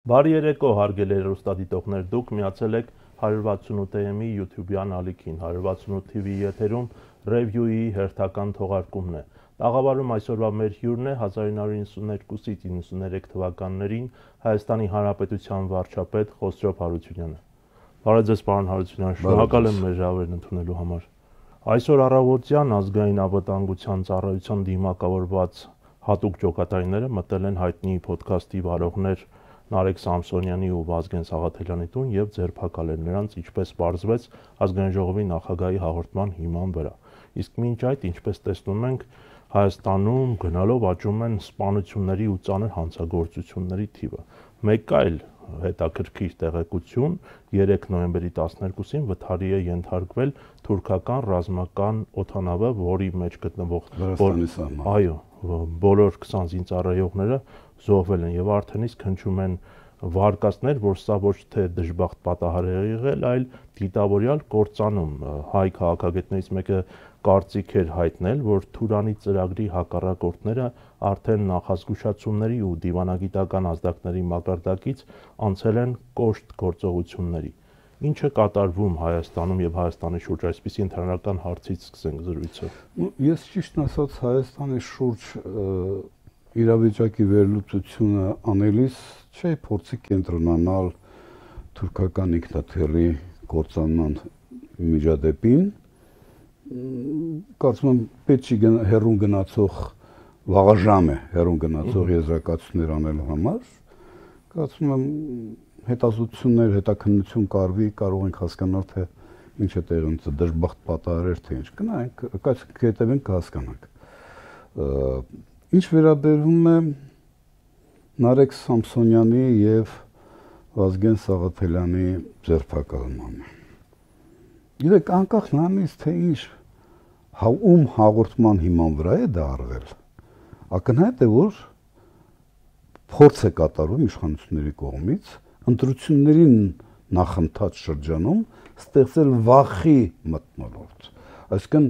Բարի երեկո, հարգելի հեռուստադիտողներ, դուք միացել եք 168am YouTube-յան ալիքին, 168 TV եթերում ռևյուի հերթական թողարկումն է։ Տաղավարում այսօրվա մեր հյուրն է 1992-ից 93 թվականներին Հայաստանի Հանրապետության վարչապետ Խոսրով Հարությունյանը։ Բարև ձեզ, պարոն Հարությունյան, շնորհակալ եմ մեր հրավերն ընդունելու համար։ Այսօր առավոտյան ազգային անվտանգության ծառայության դիմակավորված հատուկ ջոկատայինները մտել են հայտնի ոդքասթի վարողներ Նարեկ Սամսոնյանի ու Վազգեն Սաղաթելյանի տուն եւ ձերբակալ են նրանց, ինչպես պարզվեց, ազգային ժողովի նախագահի հաղորդման հիման վրա։ Իսկ մինչ այդ, ինչպես տեսնում ենք, Հայաստանում գնալով աճում են սպանությունների ու ծանր հանցագործությունների թիվը։ Մեկ այլ հետաքրքիր տեղեկություն 3 նոյեմբերի 12-ին վթարի է ենթարկվել թուրքական ռազմական օդանավը, որի մեջ գտնվող բոլոր 20 զինծառայողները զոհվել են եւ արդեն իսկ հնչում են վարկածներ, որ սա ոչ թե դժբախտ պատահար է եղել, այլ դիտավորյալ կործանում։ Հայ քաղաքագետներից մեկը կարծիք էր հայտնել, որ Թուրանի ծրագրի հակառակորդները արդեն նախազգուշացումների ու դիվանագիտական ազդակների մակարդակից անցել են կոշտ գործողությունների։ Ինչ է կատարվում Հայաստանում եւ Հայաստանի շուրջ, այսպիսի ընդհանրական հարցից սկսենք զրույցը։ Ես ճիշտն ասած Հայաստանի շուրջ իրավիճակի վերլուծությունը անելիս չէի փորձի կենտրոնանալ թուրքական ինքնաթիռի կործանման միջադեպին։ Կարծում եմ պետք չի հեռուն գնացող վաղաժամ է հեռուն գնացող եզրակացություններ անելու համար։ Կարծում եմ հետազոտություններ, հետաքննություն կարվի, կարող ենք հասկանալ, թե ինչ է տեղի ունեցել, դժբախտ պատահարեր թե ինչ։ Գնանք, կհետևենք կհասկանանք։ Ինչ վերաբերում է Նարեկ Սամսոնյանի եւ Վազգեն Սաղաթելյանի ձերբակալմանը։ Գիտեք, անկախ նրանից, թե ինչ հաղորդման հիման վրա է դա արվել, ակնհայտ է, որ փորձ է կատարվում իշխանությունների կողմից ընտրությունների նախընթաց շրջանում ստեղծել վախի մթնոլորտ։ Այսինքն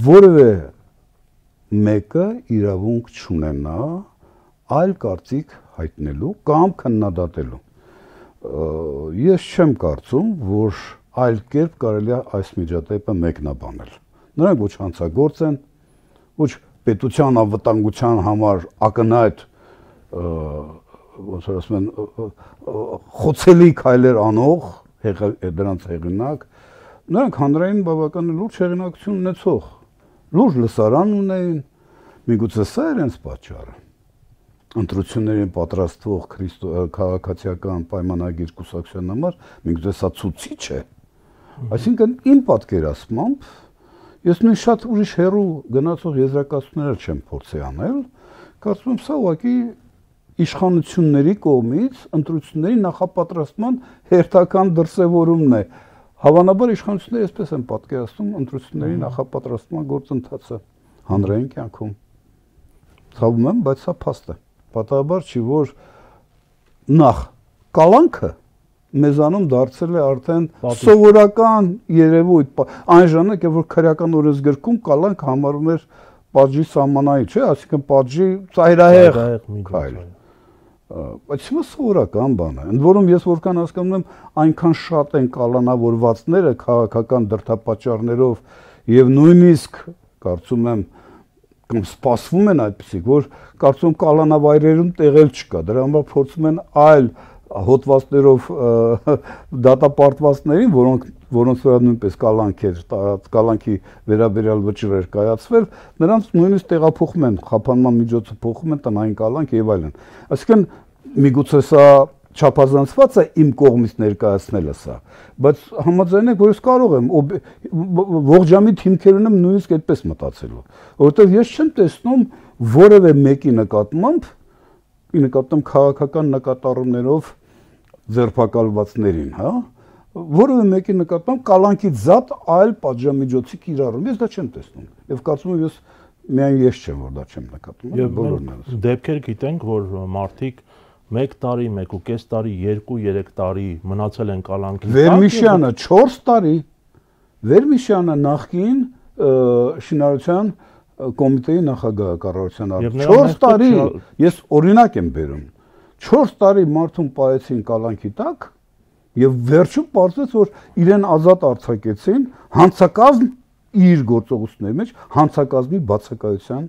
որևէ մեկը իրավունք չունենա այլ կարծիք հայտնելու կամ քննադատելու։ Ես չեմ կարծում, որ այլ կերպ կարելի է այս միջադեպը մեկնաբանել։ Նրանք ոչ հանցագործ են, ոչ պետության անվտանգության համար ակնհայտ ոնց որ ասում են խոցելի քայլեր անող դրանց հեղինակ, նրանք հանրային բավական լուրջ հեղինակություն ունեցող, լուրջ լսարան ունեին, միգուցե սա իրենց պատճառը։ Ընտրություններին պատրաստվող քաղաքացիական պայմանագիր կուսակցության համար միգուցե սա ցուցիչ է։ Այսինքն իմ պատկերացմամբ ես նույն շատ ուրիշ հեռու գնացող եզրակացություններ չեմ փորձի անել, կարծում եմ սա ուղղակի իշխանությունների կողմից ընտրությունների նախապատրաստման հերթական դրսևորումն է։ Հավանաբար իշխանությունները այսպես են պատկերացնում ընտրությունների նախապատրաստման գործընթացը հանրային կյանքում։ Ցավում եմ, բայց սա փաստ է։ Պատահաբար չի, որ նախ կալանքը մեզանում դարձել է արդեն սովորական երևույթ, այն ժամանակ, որ քրեական օրենսգրքում կալանք համարում էր պատժի սահմանային, չէ՞, այսինքն պատժի ծայրահեղ քայլ։ Բայց հիմա սովորական բան է։ Ընդ որում ես որքան հասկանում եմ, այնքան շատ են կալանավորվածները քաղաքական դրդապատճառներով եւ նույնիսկ կարծում եմ կամ սպասվում են այդպիսիք, որ կարծում եմ կալանավայրերում տեղել չկա։ Դրա համար փորձում են այլ հոդվածներով դատապարտվածներին, որոնց վրա նույնպես կալանքի վերաբերյալ վճիռեր կայացվել, նրանց նույնիսկ տեղափոխում են, խափանման միջոցը փոխում են տնային կալանք եւ այլն։ Այսինքն միգուցե սա չափազանցված է իմ կողմից ներկայացնելը սա, բայց համաձայն եք, որ ես կարող եմ ողջամիտ հիմքեր ունեմ նույնիսկ այդպես մտածելու, որովհետեւ ես չեմ տեսնում որևէ մեկի նկատմամբ քաղաքական նկատառումներով ձերբակալվածներին, հա, որևէ մեկի նկատմամբ կալանքից զատ այլ պատժամիջոցի կիրառում։ Ես դա չեմ տեսնում։ Եվ կարծում եմ ես միայն ես չեմ, որ դա չեմ նկատում, բոլորն են։ Դեպքեր գիտենք, որ մարդիկ 1 տարի, 1.5 տարի, 2-3 տարի մնացել են կալանքի տակ։ Վերմիշյանը 4 տարի, Վերմիշյանը նախկին շինարարության կոմիտեի նախագահ կառավարության 4 տարի, ես օրինակ եմ բերում, 4 տարի մարդուն պահեցին կալանքի տակ եւ վերջում պարզվեց, որ իրեն ազատ արձակեցին հանցակազմ իր գործողությունների մեջ հանցակազմի բացակայության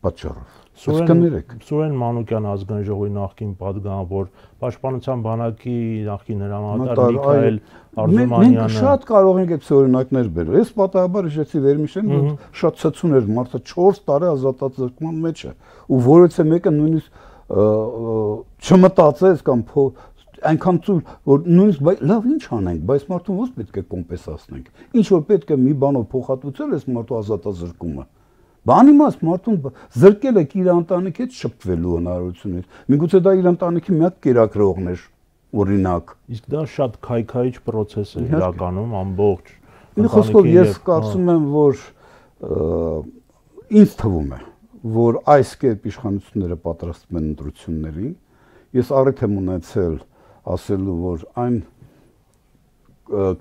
պատճառով։ Սուրեն Մանուկյան ազգային ժողովի նախկին պատգամավոր, Պաշտպանության բանակի նախկին հրամանատար Միքայել Արզումանյանը։ Մենք շատ կարող ենք այդ օրինակներ բերել։ Ես պատահաբար հիշեցի վերմիշեն, որ շատ ցցուն էր մարդը 4 տարի ազատազրկման մեջ է, ու որովհետեւ մեկը նույնիսկ չմտածեց կամ այնքան ծուլ, որ նույնիսկ լավ ինչ անենք, բայց մարդուն ո՞նց պետք է կոմպենսացնենք։ Ինչ որ պետք է մի բանով փոխհատուցել այս մարդու ազատազրկումը։ Բանիմաց մարդուն զրկել եք իր ընտանիքի հետ շփվելու հնարավորությունից։ Միգուցե դա իր ընտանիքի միակ կերակրողն էր, օրինակ։ Իսկ դա շատ քայքայիչ process է իրականում ամբողջ։ Մի խոսքով ես կարծում եմ, որ ինձ թվում է, որ այս կերպ իշխանությունները պատրաստվում են ընտրություններին։ Ես առիթ եմ ունեցել ասելու, որ այն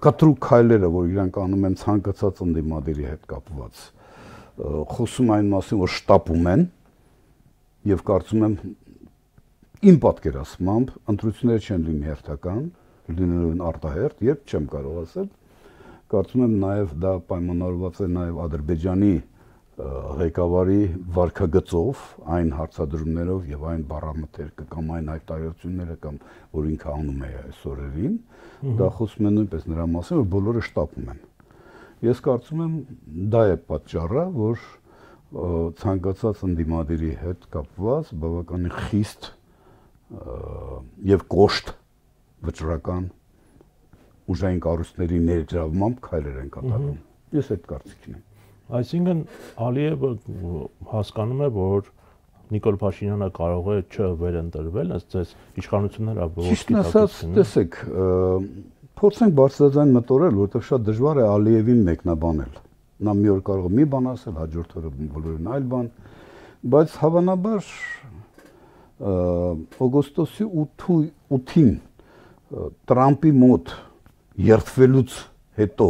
կտրուկ քայլերը, որ իրանք անում են ցանկացած ընդդիմադիրի հետ կապված, խոսում այն մասին, որ շտապում են եւ կարծում եմ իմ պատկերացմամբ ընտրությունները չեն լինի հերթական, լինելու են արտահերթ, երբ չեմ կարող ասել, կարծում եմ նաեւ դա պայմանավորված է նաեւ Ադրբեջանի ղեկավարի վարկագծով, այն հարցադրումներով եւ այն բառամթերքը կամ այն հայտարարությունները կամ որ ինքը անում է այս օրերին, դա խոսում է նույնպես նրա մասին, որ բոլորը շտապում են։ Ես կարծում եմ դա է պատճառը, որ ցանկացած ընդդիմադիրի հետ կապված բավականին խիստ եւ կոշտ վճռական ուժային կառույցների ներգրավմամբ քայլեր են կատարում։ Ես այդ կարծիքին եմ։ Այսինքն Ալիևը հասկանում է, որ Նիկոլ Փաշինյանը կարող է չվերընտրվել, ըստ ձեզ իշխանությունները Ճիշտն ասած, տեսեք, փորձենք բարձրաձայն մտորել, որովհետև շատ դժվար է Ալիևին մեկնաբանել։ Նա մի օր կարող է մի բան ասել, հաջորդ օրը բոլորին այլ բան, բայց հավանաբար օգոստոսի 8-ին Տրամպի մոտ երթվելուց հետո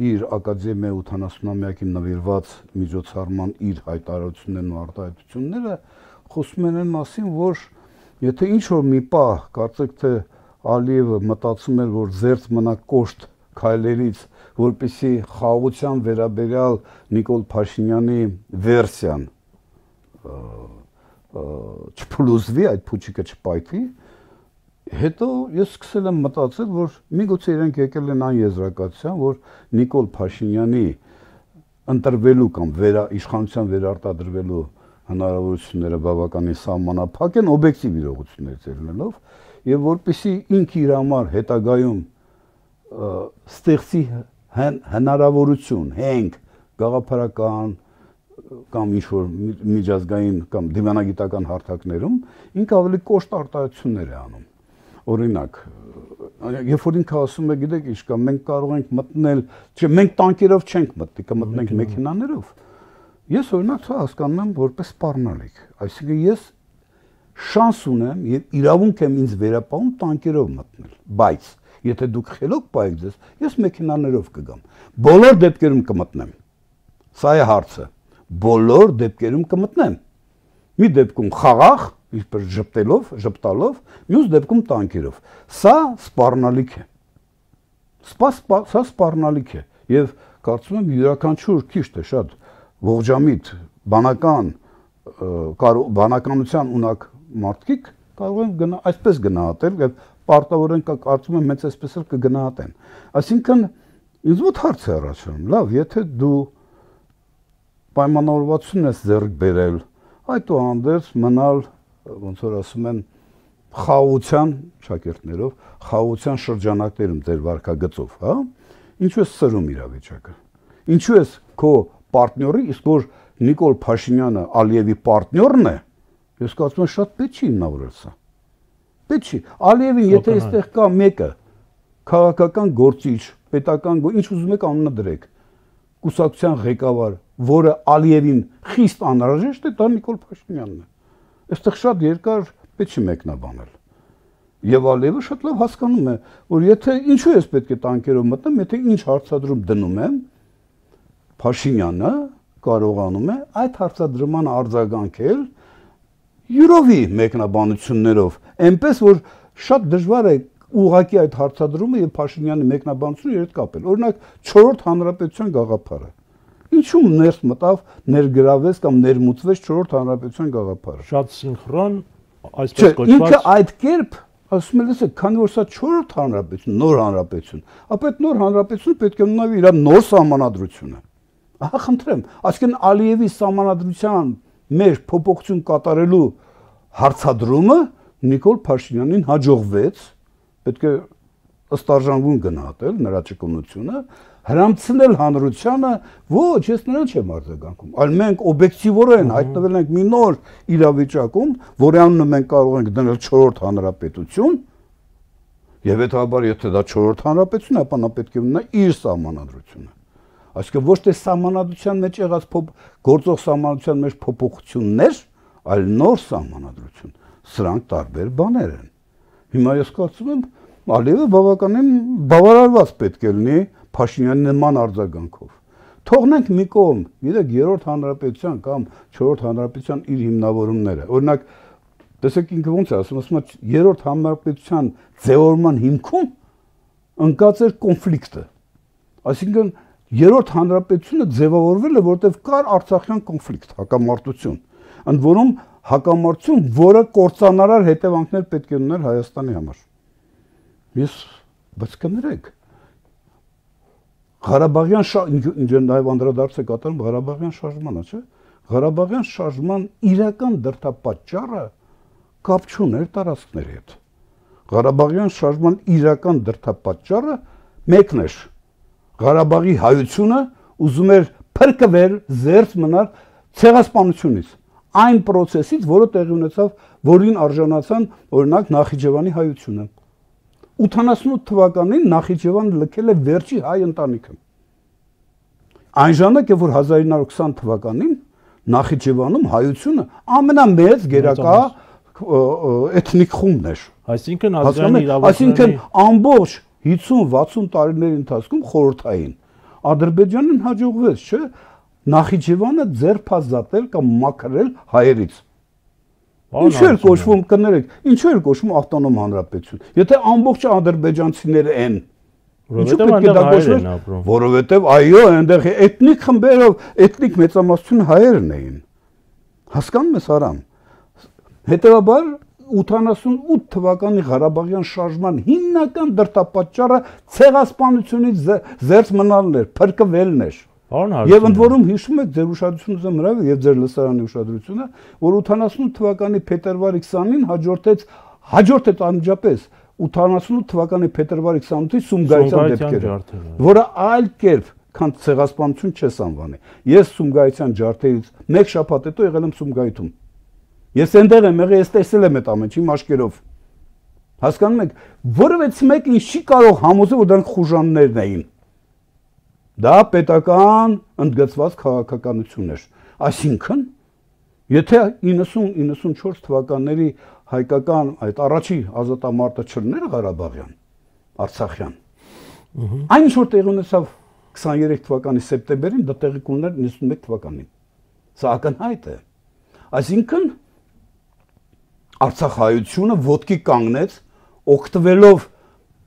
իր ակադեմիայի 80-ամյակին նվիրված միջոցառման իր հայտարարություններն ու արտահայտությունները խոսում են այն մասին, որ եթե ինչ-որ մի պահ կարծեք թե Ալիևը մտածում էր, որ զերծ մնա կոշտ քայլերից, որպեսզի խաղաղության վերաբերյալ Նիկոլ Փաշինյանի վերսիան չփլուզվի, այդ փուչիկը չպայթի, հետո ես սկսել եմ մտածել, որ միգուցե իրենք եկել են այն եզրակացության, որ Նիկոլ Փաշինյանի ընտրվելու կամ իշխանության վերարտադրվելու հնարավորությունները բավականին սահմանափակ են օբյեկտիվ իրողություններից ելնելով, եւ որպեսզի ինքը իր համար հետագայում ստեղծի հնարավորություն, հենք գաղափարական կամ ինչ-որ միջազգային կամ դիվանագիտական հարթակներում ինքը ավելի կոշտ արտահայտություններ է անում։ Օրինակ, երբ որ ինքը ասում է, գիտեք ինչ կա, մենք կարող ենք մտնել, չէ, մենք տանկերով չենք մտնի, կմտնենք մեքենաներով։ Ես օրինակ դա հասկանում եմ որպես սպառնալիք, այսինքն ես շանս ունեմ եւ իրավունք եմ ինձ վերապահում տանկերով մտնել, բայց եթե դուք խելոք պահեք ձեզ, ես մեքենաներով կգամ։ Բոլոր դեպքերում կմտնեմ։ Սա է հարցը։ Բոլոր դեպքերում կմտնեմ։ Մի դեպքում խաղաղ, ինչպես ժպտալով, մյուս դեպքում տանկերով։ Սա սպառնալիք է։ Սա սպառնալիք է եւ կարծում եմ յուրաքանչյուր քիչ թե շատ ողջամիտ բանականության ունակ մարդիկ կարող են այսպես գնահատել եւ պարտավորեն կարծում եմ մեծ այսպես էլ կգնահատեն։ Այսինքն ինձ մոտ հարց է առաջանում, լավ, եթե դու պայմանավորվածություն ես ձեռք բերել, այդուհանդերձ մնալ, ոնց որ ասում են, խաղաղության շակերտներով, խաղաղության շրջանակներում ձեր վարկագծով, հա? Ինչու ես սրում իրավիճակը։ Ինչու ես քո պարտների, իսկ որ Նիկոլ Փաշինյանը Ալիևի պարտներն է, ես կարծում եմ շատ պետք չի հիմնավորել սա։ Պետք չի։ Ալիևին եթե այստեղ կա մեկը քաղաքական գործիչ, պետական, ինչ ուզում եք անունը դրեք, կուսակցության ղեկավար, որը Ալիևին խիստ անհրաժեշտ է, դա Նիկոլ Փաշինյանն է։ Այստեղ շատ երկար պետք չի մեկնաբանել։ Եվ Ալիևը շատ լավ հասկանում է, որ եթե ինչու ես պետք է տանկերով մտնեմ, եթե ինչ հարցադրում դնում եմ Փաշինյանը կարողանում է այդ հարցադրման արձագանքել յուրովի մեկնաբանություններով, այնպես որ շատ դժվար է ուղղակի այդ հարցադրումը եւ Փաշինյանի մեկնաբանությունը երդ կապել։ Օրինակ 4-րդ հանրապետության գաղափարը։ Ինչու ներս մտավ, ներգրավեց կամ ներմուծվեց 4-րդ հանրապետության գաղափարը։ Շատ սինխրոն, այսպես կոչված։ Ինքը այդ կերպ ասում է, լսեք, քանի որ սա 4-րդ հանրապետություն, նոր հանրապետություն, ապա այդ նոր հանրապետությունը պետք է ունենա իր նոր սահմանադրությունը։ Ահա խնդրեմ, այսինքն Ալիևի սահմանադրության մեր փոփոխություն կատարելու հարցադրումը Նիկոլ Փաշինյանին հաջողվեց, պետք է ըստարժանվում գնահատել նրա ճկունությունը, հրամցնել հանրությանը, ոչ, ես նրան չեմ արձագանքում, այլ մենք օբյեկտիվորեն հայտնվել ենք մի նոր իրավիճակում, որի անունը մենք կարող ենք դնել 4-րդ հանրապետություն, եւ հետաբար եթե դա 4-րդ հանրապետություն է, ապա նա պետք է ունենա իր սահմանադրությունը։ Այսինքն ոչ թե սահմանադրության մեջ եղած գործող սահմանադրության մեջ փոփոխություններ, այլ նոր սահմանադրություն։ Սրանք տարբեր բաներ են։ Հիմա ես կարծում եմ Ալիևը բավականին բավարարված պետք է լինի Փաշինյանի նման արձագանքով։ Թողնենք մի կողմ, գիտեք, 3-րդ հանրապետության կամ 4-րդ հանրապետության իր հիմնավորումները։ Օրինակ, տեսեք ինքը ոնց է ասում, 3-րդ հանրապետության ձևավորման հիմքում ընկած էր կոնֆլիկտը։ Այսինքն 3-րդ հանրապետությունը ձևավորվել է, որտեղ կար Արցախյան կոնֆլիկտ, հակամարտություն, ընդ որում հակամարտություն, որը կործանարար հետևանքներ պետք է ուներ Հայաստանի համար։ Բայց կներեք, Ղարաբաղյան նաև անդրադարձ է կատարում Ղարաբաղյան շարժմանը, չէ՞։ Ղարաբաղյան շարժման իրական դրդապատճառը կապ չուներ տարածքների հետ։ Ղարաբաղյան շարժման իրական դրդապատճառը մեկն էր։ Ղարաբաղի հայությունը ուզում էր փրկվել, զերծ մնալ ցեղասպանությունից, այն process-ից, որը տեղի ունեցավ, որին արժանացան օրինակ Նախիջևանի հայությունը։ 88 թվականին Նախիջևանը լքել է վերջի հայ ընտանիքը։ Այն ժամանակ, որ 1920 թվականին Նախիջևանում հայությունը ամենամեծ գերակա էթնիկ խումբն էր։ Այսինքն ազգային իրավունքների, այսինքն ամբողջ 50-60 տարիների ընթացքում խորհրդային Ադրբեջանին հաջողվեց, չէ՞, Նախիջևանը ձերբազատել կամ մաքրել հայերից։ Ինչու էր կոչվում, կներեք, ինչու էր կոչվում ավտոնոմ հանրապետություն։ Եթե ամբողջ ադրբեջանցիները են, որովհետև այնտեղ հայեր են ապրում։ Որովհետև այո, այնտեղ էթնիկ խմբերով, էթնիկ մեծամասնություն հայերն էին։ Հասկանում ես, Արամ։ Հետևաբար 88 թվականի Ղարաբաղյան շարժման հիմնական դրդապատճառը ցեղասպանությունից զերծ մնալն էր, փրկվելն էր։ Եվ ընդ որում հիշում եք ձեր ուշադրությունը զմրավ եւ ձեր լսարանի ուշադրությունը, որ 88 թվականի փետրվարի 20-ին հաջորդեց անմիջապես 88 թվականի փետրվարի 28-ի Սումգայիթյան դեպքերը, որը այլ կերպ քան ցեղասպանություն չես անվանի։ Ես Սումգայիթյան ջարդերից մեկ շաբաթ հետո եղել եմ Սումգայիթում։ Ես այնտեղ եմ եղել, ես տեսել եմ այդ ամենը իմ աչքերով։ Հասկանում եք, որևէ մեկը ինձ չի կարող համոզել, որ դրանք խուժաններն էին։ Դա պետական ընդգծված քաղաքականություն էր։ Այսինքն, եթե 90-94 թվականների հայկական այդ առաջի ազատամարտը չլներ Ղարաբաղյան, Արցախյան, այն ինչ որ տեղի ունեցավ 23 թվականի սեպտեմբերին, դա տեղի կունենար 91 թվականին։ Սա ակնհայտ է։ Այսինքն, Արցախայությունը ոտքի կանգնեց, օգտվելով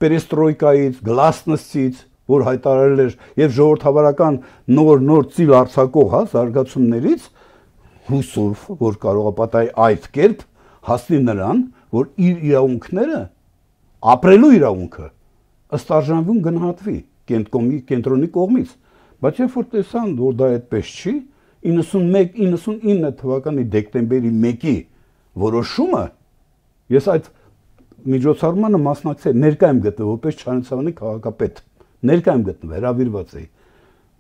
պերեստրոյկայից, գլասնոցից, որ հայտարարել էր եւ ժողովրդավարական նոր ծիլ արձակող զարգացումներից հուսով, որ կարող է պատահի այդ կերպ հասնի նրան, որ իր իրավունքները ապրելու իրավունքը ըստ արժանվում գնահատվի կենտրոնի կողմից, բայց երբ որ տեսան, որ դա այդպես չի, 91-99 թվականի դեկտեմբերի 1-ի որոշումը, ես այդ միջոցառմանը մասնակցել, ներկա եմ գտնվել որպես Չարենցավանի քաղաքապետ, ներկա եմ գտնվել, հրավիրված էի։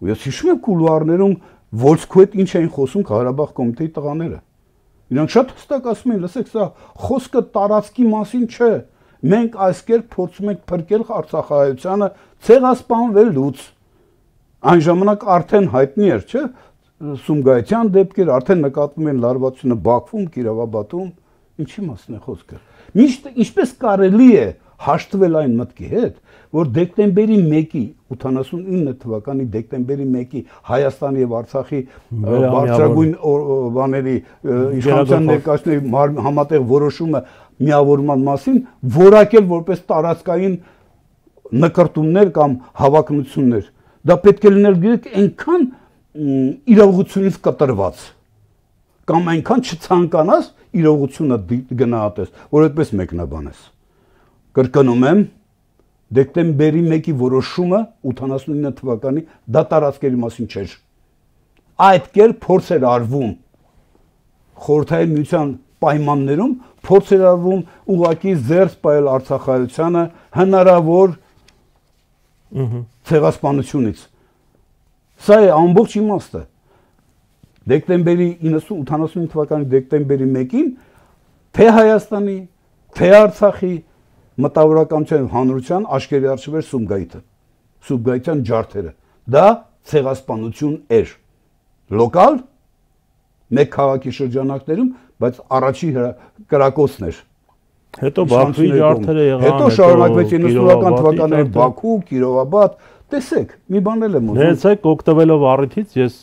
Ու ես հիշում եմ կուլուարներում Վոլսկու հետ ինչ էին խոսում Ղարաբաղ կոմիտեի տղաները։ Իրանք շատ հստակ ասում էին, լսեք, սա խոսքը տարածքի մասին չէ։ Մենք այս կերպ փորձում ենք փրկել Արցախահայությանը ցեղասպանվելուց։ Այն ժամանակ արդեն հայտնի էր, չէ՞, Սումգայիթյան դեպքեր, արդեն նկատվում են լարվածությունը Բաքվում, Կիրովաբադում, ինչի մասն է խոսքը։ Ինչպես կարելի է հաշտվել այն մտքի հետ, որ դեկտեմբերի 1-ի 89 թվականի դեկտեմբերի 1-ի Հայաստանի եւ Արցախի բարձրագույն բաների իշխանության ներկայացների համատեղ որոշումը միավորման մասին որակել որպես տարածքային նկարտումներ կամ հավակնություններ։ Դա պետք է լինել գիտեք այնքան իրողությունից կտրված կամ այնքան չցանկանաս իրողությունը գնահատես, որ այդպես մեկնաբանես։ Կրկնում եմ, դեկտեմբերի 1-ի որոշումը 89 թվականի դա տարածքերի մասին չէր։ Այդ կերպ փորձ էր արվում խորհրդային միության պայմաններում, փորձ էր արվում ուղղակի զերծ պահել արցախայությանը հնարավոր ցեղասպանությունից։ Սա է ամբողջ իմաստը։ Դեկտեմբերի 89 թվականի դեկտեմբերի 1-ին թե Հայաստանի, թե Արցախի մտավորականության հանրության աչքերի առջև էր Սումգայիթը, Սումգայիթյան ջարդերը։ Դա ցեղասպանություն էր։ Լոկալ մեկ քաղաքի շրջանակներում, բայց առաջի կրակոցն էր։ Հետո Բաքվի ջարդերը եղան, հետո շարունակվեց 90-ական թվականներին Բաքու, Կիրովաբադ, տեսեք, մի բան էլ եմ ուզում։ Ներեցեք, օգտվելով առիթից ես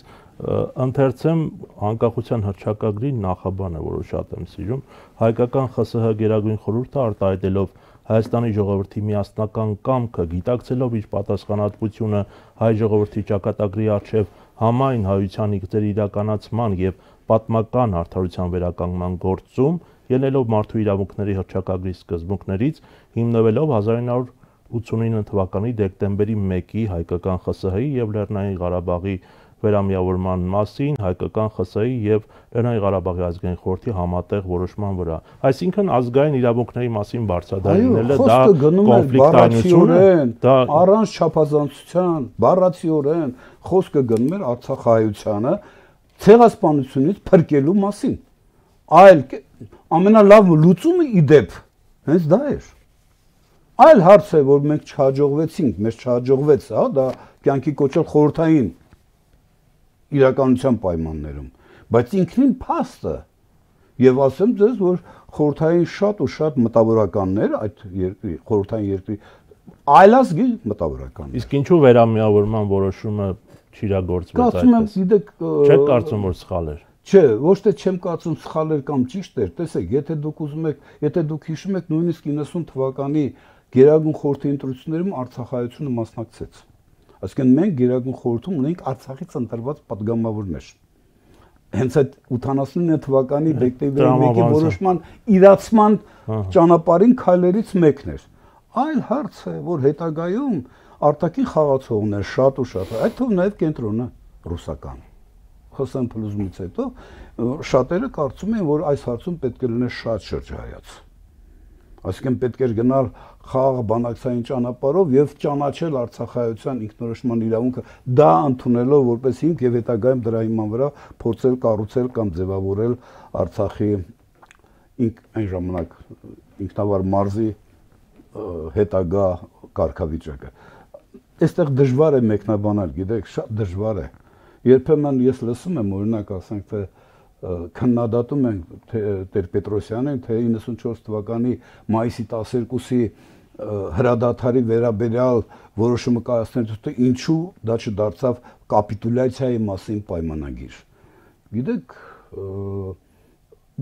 ընթերցեմ անկախության հռչակագրի նախաբանը, որը շատ եմ սիրում, հայկական ԽՍՀ գերագույն խորհուրդը արտահայտելով Հայաստանի ժողովրդի միասնական կամքը, գիտակցելով իր պատասխանատվությունը հայ ժողովրդի ճակատագրի առջև համայն հայության իգծերի իրականացման եւ պատմական արդարության վերականգնման գործում, ելնելով մարդու իրավունքների հռչակագրի սկզբունքներից, հիմնվելով 1989 թվականի դեկտեմբերի 1-ի հայկական ԽՍՀ-ի եւ Լեռնային Ղարաբաղի վերամիավորման մասին հայկական ԽՍՀ-ի եւ Լեռնային Ղարաբաղի ազգային խորհրդի համատեղ որոշման վրա։ Այսինքն ազգային իրավունքների մասին բարձրադառնելը դա կոնֆլիկտայնություն է, դա առանց չափազանցության, բառացիորեն խոսքը գնում էր արցախայությանը ցեղասպանությունից փրկելու մասին։ Այլ ամենալավ լուծումը իդեպ հենց դա էր։ Այլ հարց է, որ մենք չհաջողվեցինք, մեզ չհաջողվեց, հա, դա կյանքի կոչել խորհրդային իրականության պայմաններում, բայց ինքնին փաստը եւ ասեմ ձեզ, որ խորհրդային շատ ու շատ մտավորականներ այդ երկրի խորհրդային երկրի այլազգի մտավորականներ։ Իսկ ինչու վերամիավորման որոշումը չիրագործվեց այդպես։ Գիտեք, չեք կարծում որ սխալ էր։ Չէ, ոչ թե չեմ կարծում սխալ էր կամ ճիշտ էր, տեսեք, եթե դուք ուզում եք, եթե դուք հիշում եք նույնիսկ 90 թվականի Գերագույն խորհրդի ընտրություններում Արցախայությունը մասնակցեց։ Այսինքն մենք Գերագույն խորհրդում ունենք Արցախից ընտրված պատգամավորներ։ Հենց այդ 89 թվականի դեկտեմբերի 1-ի որոշման իրացման ճանապարհին քայլերից մեկն էր։ Այլ հարց է, որ հետագայում արտաքին խաղացողներ շատ ու շատ, այդ թվում նաև կենտրոնը ռուսական։ ԽՍՀՄ փլուզումից հետո շատերը կարծում են, որ այս հարցում պետք է լիներ շատ շրջահայաց։ Այսինքն պետք էր գնալ խաղ բանակցային ճանապարհով եւ ճանաչել արցախայության ինքնորոշման իրավունքը, դա ընդունելով որպես հիմք եւ հետագայում դրա հիման վրա փորձել կառուցել կամ ձևավորել Արցախի այն ժամանակ ինքնավար մարզի հետագա կարգավիճակը։ Այստեղ դժվար է մեկնաբանել, գիտեք, շատ դժվար է։ Երբեմն ես լսում եմ, օրինակ, ասենք թե քննադատում են Տեր-Պետրոսյանին, թե 94 թվականի մայիսի 12-ի հրադադարի վերաբերյալ որոշումը կայացնելուց հետո ինչու դա չդարձավ կապիտուլյացիայի մասին պայմանագիր։ Գիտեք,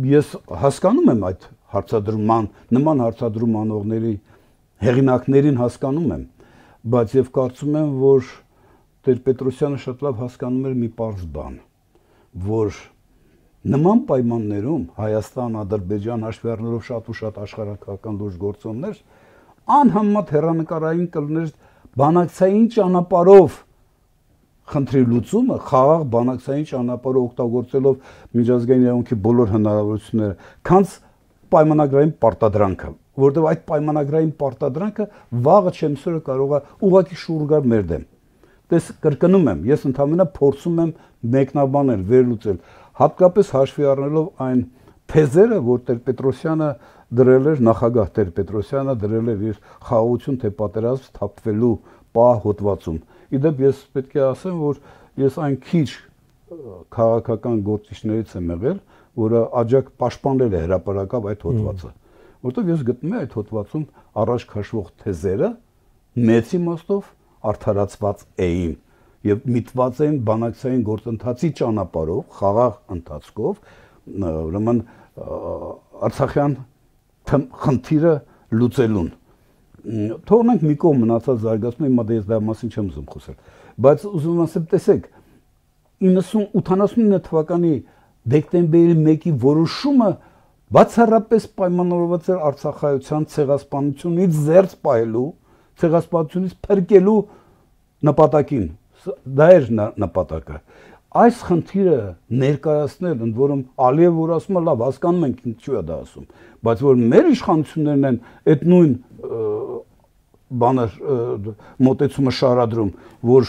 ես հասկանում եմ այդ հարցադրման, նման հարցադրում անողների հեղինակներին հասկանում եմ, բայց եւ կարծում եմ, որ Տեր-Պետրոսյանը շատ լավ հասկանում էր մի պարզ բան, որ նման պայմաններում Հայաստան, Ադրբեջան հաշվի առնելով շատ ու շատ աշխարհակական լուրջ գործոններ, անհամեմատ հեռանկարային կլներ բանակցային ճանապարհով խնդրի լուծումը, խաղաղ բանակցային ճանապարհով օգտագործելով միջազգային իրավունքի բոլոր հնարավորությունները, քանց պայմանագրային պարտադրանքը, որովհետև այդ պայմանագրային պարտադրանքը վաղը չեմսորը կարող է ուղղակի շուռ գալ մեր դեմ։ Տես կրկնում եմ, ես ընդհանրապես փորձում եմ մեկնաբանել, վերլուծել, հատկապես հաշվի առնելով այն թեզերը, որ Տեր-Պետրոսյանը դրել էր, նախագահ Տեր-Պետրոսյանը դրել էր իր խաղաղություն թե պատերազմ թափվելու պահ հոդվածում։ Իդեպ ես պետք է ասեմ, որ ես այն քիչ քաղաքական գործիչներից եմ եղել, որը աջակ պաշտպանել է հրապարակավ այդ հոդվածը, որտեղ ես գտնում եմ այդ հոդվածում առաջ քաշվող թեզերը մեծ իմաստով արդարացված էին եւ միտված էին բանակցային գործընթացի ճանապարհով, խաղաղ ընթացքով, ուրեմն Արցախյան խնդիրը լուծելուն։ Թողնենք մի կողմ մնացած զարգացումը, հիմա դες դա մասին չեմ ուզում խոսել, բայց ուզում ասեմ, տեսեք, 89 թվականի դեկտեմբերի 1-ի որոշումը բացառապես պայմանավորված էր Արցախայության ցեղասպանությունից զերծ պահելու, ցեղասպանությունից փրկելու նպատակին։ Դա էր նպատակը։ Այս խնդիրը ներկայացնել, ընդ որում Ալիև որ ասում է, լավ, հասկանում ենք ինչու է դա ասում, բայց որ մեր իշխանություններն են այդ նույն բանը մոտեցումը շարադրում, որ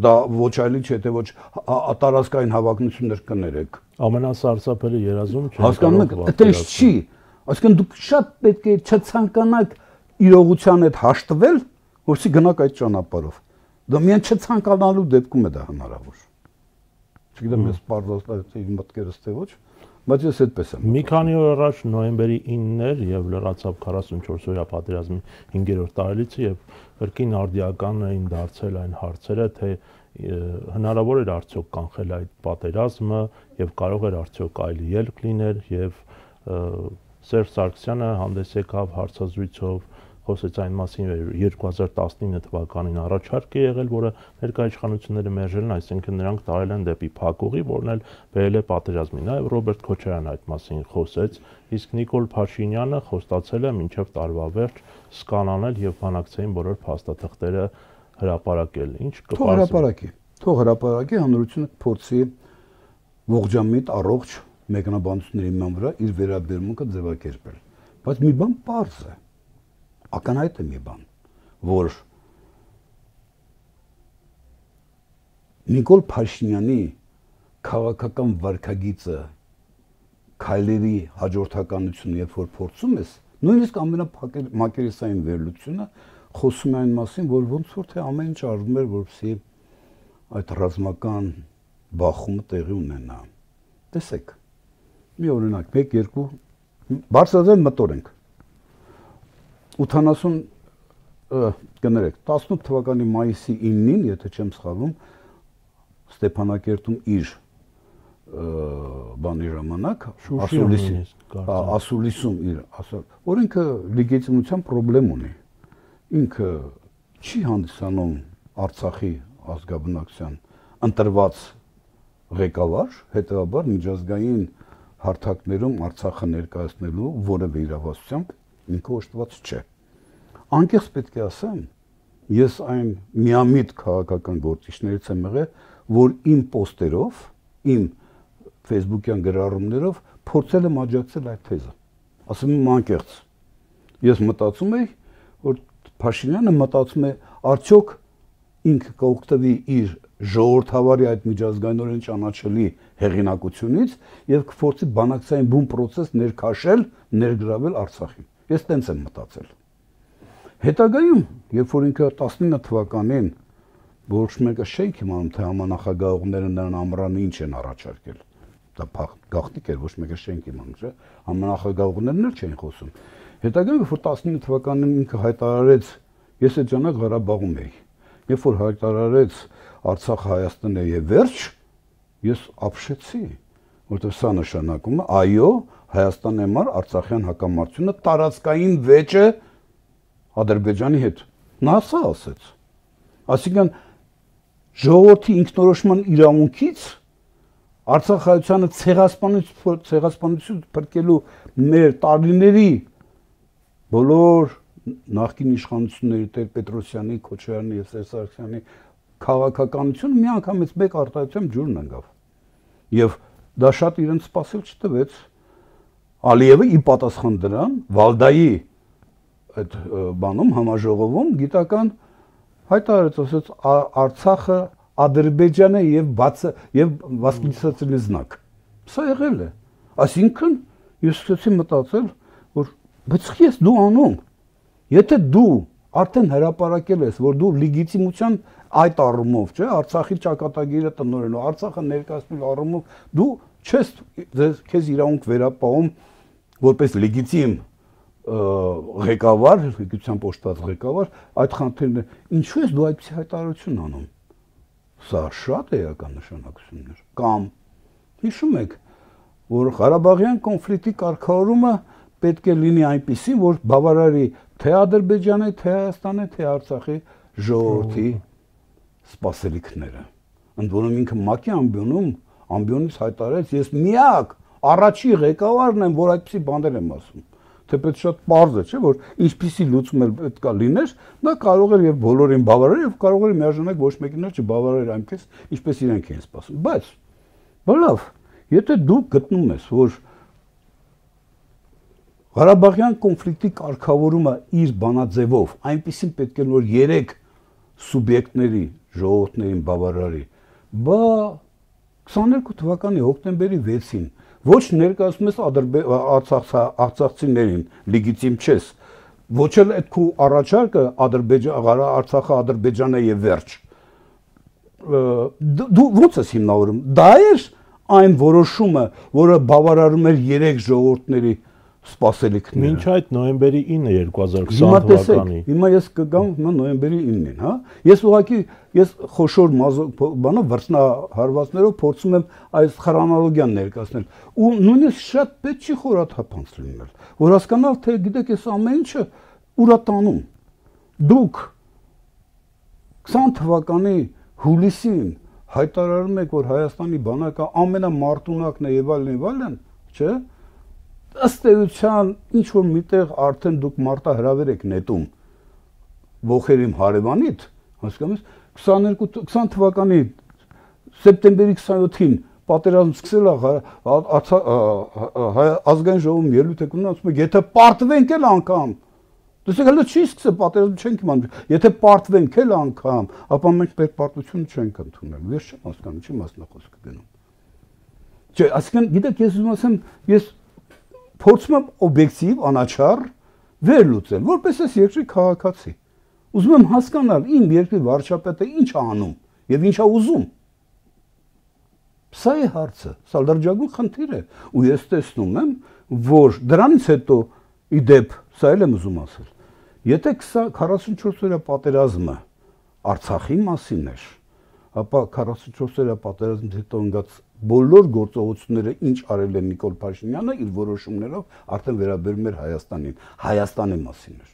դա ոչ այլ ինչ է, թե ոչ տարածքային հավակնություններ կներեք։ Ամենասարսափելի երազում չէ։ Հասկանում եք, այդպես չի։ Այսինքն դուք շատ պետք է չցանկանաք իրողության հետ հաշտվել, որովհետեւ գնաք այդ ճանապարհով։ Դա միայն չցանկանալու դեպքում է դա հնարավոր։ Չգիտեմ, ես բարձրացնեմ իմ մտքերս թե ոչ, բայց ես այդպես եմ։ Մի քանի օր առաջ նոյեմբերի 9-ն էր եւ լրացավ 44-օրյա պատերազմի 5-րդ տարելիցը եւ կրկին արդիական էին դարձել այն հարցերը, թե հնարավոր էր արդյոք կանխել այդ պատերազմը եւ կարող էր արդյոք այլ ելք լինել եւ Սերժ Սարգսյանը հանդես եկավ հարցազրույցով, խոսեց այն մասին, 2019 թվականին առաջարկ է եղել, որը ներկայ իշխանությունները մերժել են, այսինքն նրանք տարել են դեպի փակուղի, որն էլ բերել է պատերազմի։ Նաև Ռոբերտ Քոչարյանը այդ մասին խոսեց, իսկ Նիկոլ Փաշինյանը խոստացել է մինչև տարվա վերջ սկանանել եւ բանակցային բոլոր փաստաթղթերը հրապարակել։ Ինչ կպարզվի։ Թող հրապարակի, հանրությունը փորձի ողջամիտ առողջ մեկնաբանությունների իման վրա իր վերաբերմունքը ձևակերպել։ Բայց մի բան պարզ է, ակնհայտ է մի բան, որ Նիկոլ Փաշինյանի քաղաքական վարքագիծը քայլերի հաջորդականությունը, երբ որ փորձում ես, նույնիսկ ամենամակերեսային վերլուծությունը խոսում է այն մասին, որ ոնց որ թե ամեն ինչ արվում էր, որպեսզի այդ ռազմական բախումը տեղի ունենա։ Տեսեք, մի օրինակ, 1-2 բարձրաձայն մտորենք։ 80 կներեք, 18 թվականի մայիսի 9-ին, եթե չեմ սխալվում, Ստեփանակերտում իր բանի ժամանակ ասուլիսում իր օրենքը լեգիտիմության խնդրեմ ունի։ Ինքը չի հանդիսանում Արցախի ազգաբնակության ընտրված ղեկավար, հետևաբար միջազգային հարթակներում Արցախը ներկայացնելու որևէ իրավասությամբ ինքը օժտված չէ։ Անկեղծ պետք է ասեմ, ես այն միամիտ քաղաքական գործիչներից եմ եղել, որ իմ պոստերով, իմ Facebook-յան գրառումներով փորձել եմ աջակցել այդ թեզը։ Ասում եմ անկեղծ։ Ես մտածում եի, որ Փաշինյանը մտածում է արդյոք ինքը կօգտվի իր ժողովրդավարի այդ միջազգայինորեն ճանաչելի հեղինակությունից եւ կփորձի բանակցային բուն process ներքաշել, ներգրավել Արցախին։ Ես տենց եմ մտածել։ Հետագայում, երբ որ ինքը 19 թվականին որոշ մեկը շենք իմանում, թե համանախագահողները նրան ամռանը ինչ են առաջարկել։ Դա գաղտնիք էր, ոչ մեկը շենք իմանում, չէ՞։ Համանախագահողներն էլ չէին խոսում։ Հետագայում, որ 19 թվականին ինքը հայտարարեց, ես այդ ժամանակ Ղարաբաղում էի։ Երբ որ հայտարարեց Արցախը Հայաստանն է եւ վերջ, ես ապշեցի, որովհետեւ սա նշանակում է, այո, Հայաստանն համար արցախյան հակամարտությունը տարածքային վեճ է Ադրբեջանի հետ։ Նա սա ասեց։ Այսինքն ժողովրդի ինքնորոշման իրավունքից Արցախայությանը ցեղասպանություն փրկելու մեր տարիների բոլոր նախկին իշխանությունների Տեր-Պետրոսյանի, Քոչարյանի եւ Սերժ Սարգսյանի քաղաքականությունը միանգամից մեկ արտահայտությամբ ջուրն ընկավ։ Եվ դա շատ իրենց սпасել չտվեց։ Ալիևը ի պատասխան դրան Վալդայի այդ բանում համաժողովում գիտական հայտարարեց, ասեց Արցախը Ադրբեջան է եւ восклицательный знак։ Սա եղել է։ Այսինքն ես սկսեցի մտածել, որ բայց ես դու անում, եթե դու արդեն հրապարակել ես, որ դու լեգիտիմության այդ առումով, չէ, Արցախի ճակատագիրը տնօրենու, Արցախը ներկայացնելու առումով դու չես քեզ իրավունք վերապահում որպես լեգիտիմ ղեկավար, գիտությամբ օժտված ղեկավար, այդ խնդիրն է, ինչու ես դու այդպիսի հայտարարություն անում։ Սա շատ էական նշանակություններ։ Կամ հիշում եք, որ Ղարաբաղյան կոնֆլիկտի կարգավորումը պետք է լինի այնպիսի, որ բավարարի թե Ադրբեջանի, թե Հայաստանի, թե Արցախի ժողովրդի սպասելիքները։ Ընդ որում ինքը ՄԱԿ-ի ամբիոնից հայտարարեց, ես միակ առաջի ղեկավարն եմ, որ այդպիսի բաներ եմ ասում։ Թեպետ շատ պարզ է, չէ՞, որ ինչպիսի լուծում պետք է լիներ, դա կարող էր եւ բոլորին բավարարել եւ կարող էր միաժամանակ ոչ մեկին չբավարարել այնպես, ինչպես իրենք էին սպասում։ Բայց լավ, եթե դու գտնում ես, որ Ղարաբաղյան կոնֆլիկտի կարգավորումը իր բանաձևով այնպեսին պետք է որ 3 սուբյեկտների ժողովուրդներին բավարարի, բա 22 թվականի հոկտեմբերի 6-ին ոչ ներկայացնում ես արցախցիներին լեգիտիմ չես, ոչ էլ այդ քո առաջարկը Արցախը Ադրբեջանը եւ վերջ։ Դու ո՞նց ես հիմնավորում։ Դա էր այն որոշումը, որը բավարարում էր 3 ժողովուրդների սպասելիքները։ Մինչ այդ նոյեմբերի 9-ը 2020 թվականի։ Հիմա ես կգամ նոյեմբերի 9-ին, հա։ Ես խոշոր բանով վրձնահարվածներով փորձում եմ այս խրոնոլոգիան ներկայացնել։ Ու նույնիսկ շատ պետք չի խորաթափանց լինել, որ հասկանալ, թե գիտեք, այս ամեն ինչը ուր է տանում։ Դուք 20 թվականի հուլիսին հայտարարում եք, որ Հայաստանի բանակը ամենամարտունակն է եւ այլն, չէ՞։ Ըստ էության ինչ որ միտեղ արդեն դուք մարտահրավեր եք նետում ողերիմ հարևանիդ, հասկանում ես, 20 թվականի սեպտեմբերի 27-ին պատերազմ սկսել է ազգային ժողովում ելույթ եք ունենում, ասում եք, եթե պարտվենք էլ անգամ, դուք հələ չի սկսել պատերազմ չենք իմանում, եթե պարտվենք էլ անգամ, ապա մենք պետպարտությունը չենք ընդունել։ Ես չեմ հասկանում, չի մասնախոսքը գնում։ Չէ, այսինքն գիտեք, ես ուզում ասեմ, ես փորձում եմ օբյեկտիվ, անաչառ վերլուծել, որպես ես երկրի քաղաքացի։ Ուզում եմ հասկանալ իմ երկրի վարչապետը ինչ է անում եւ ինչ է ուզում։ Սա է հարցը, սա լրջագույն խնդիր է, ու ես տեսնում եմ, որ դրանից հետո իդեպ, սա էլ եմ ուզում ասել, եթե 44-օրյա պատերազմը Արցախի մասին էր, ապա 44-օրյա պատերազմից հետո ընկած բոլոր գործողությունները ինչ արել է Նիկոլ Փաշինյանը իր որոշումներով արդեն վերաբերում էր Հայաստանին, Հայաստանի մասին էր։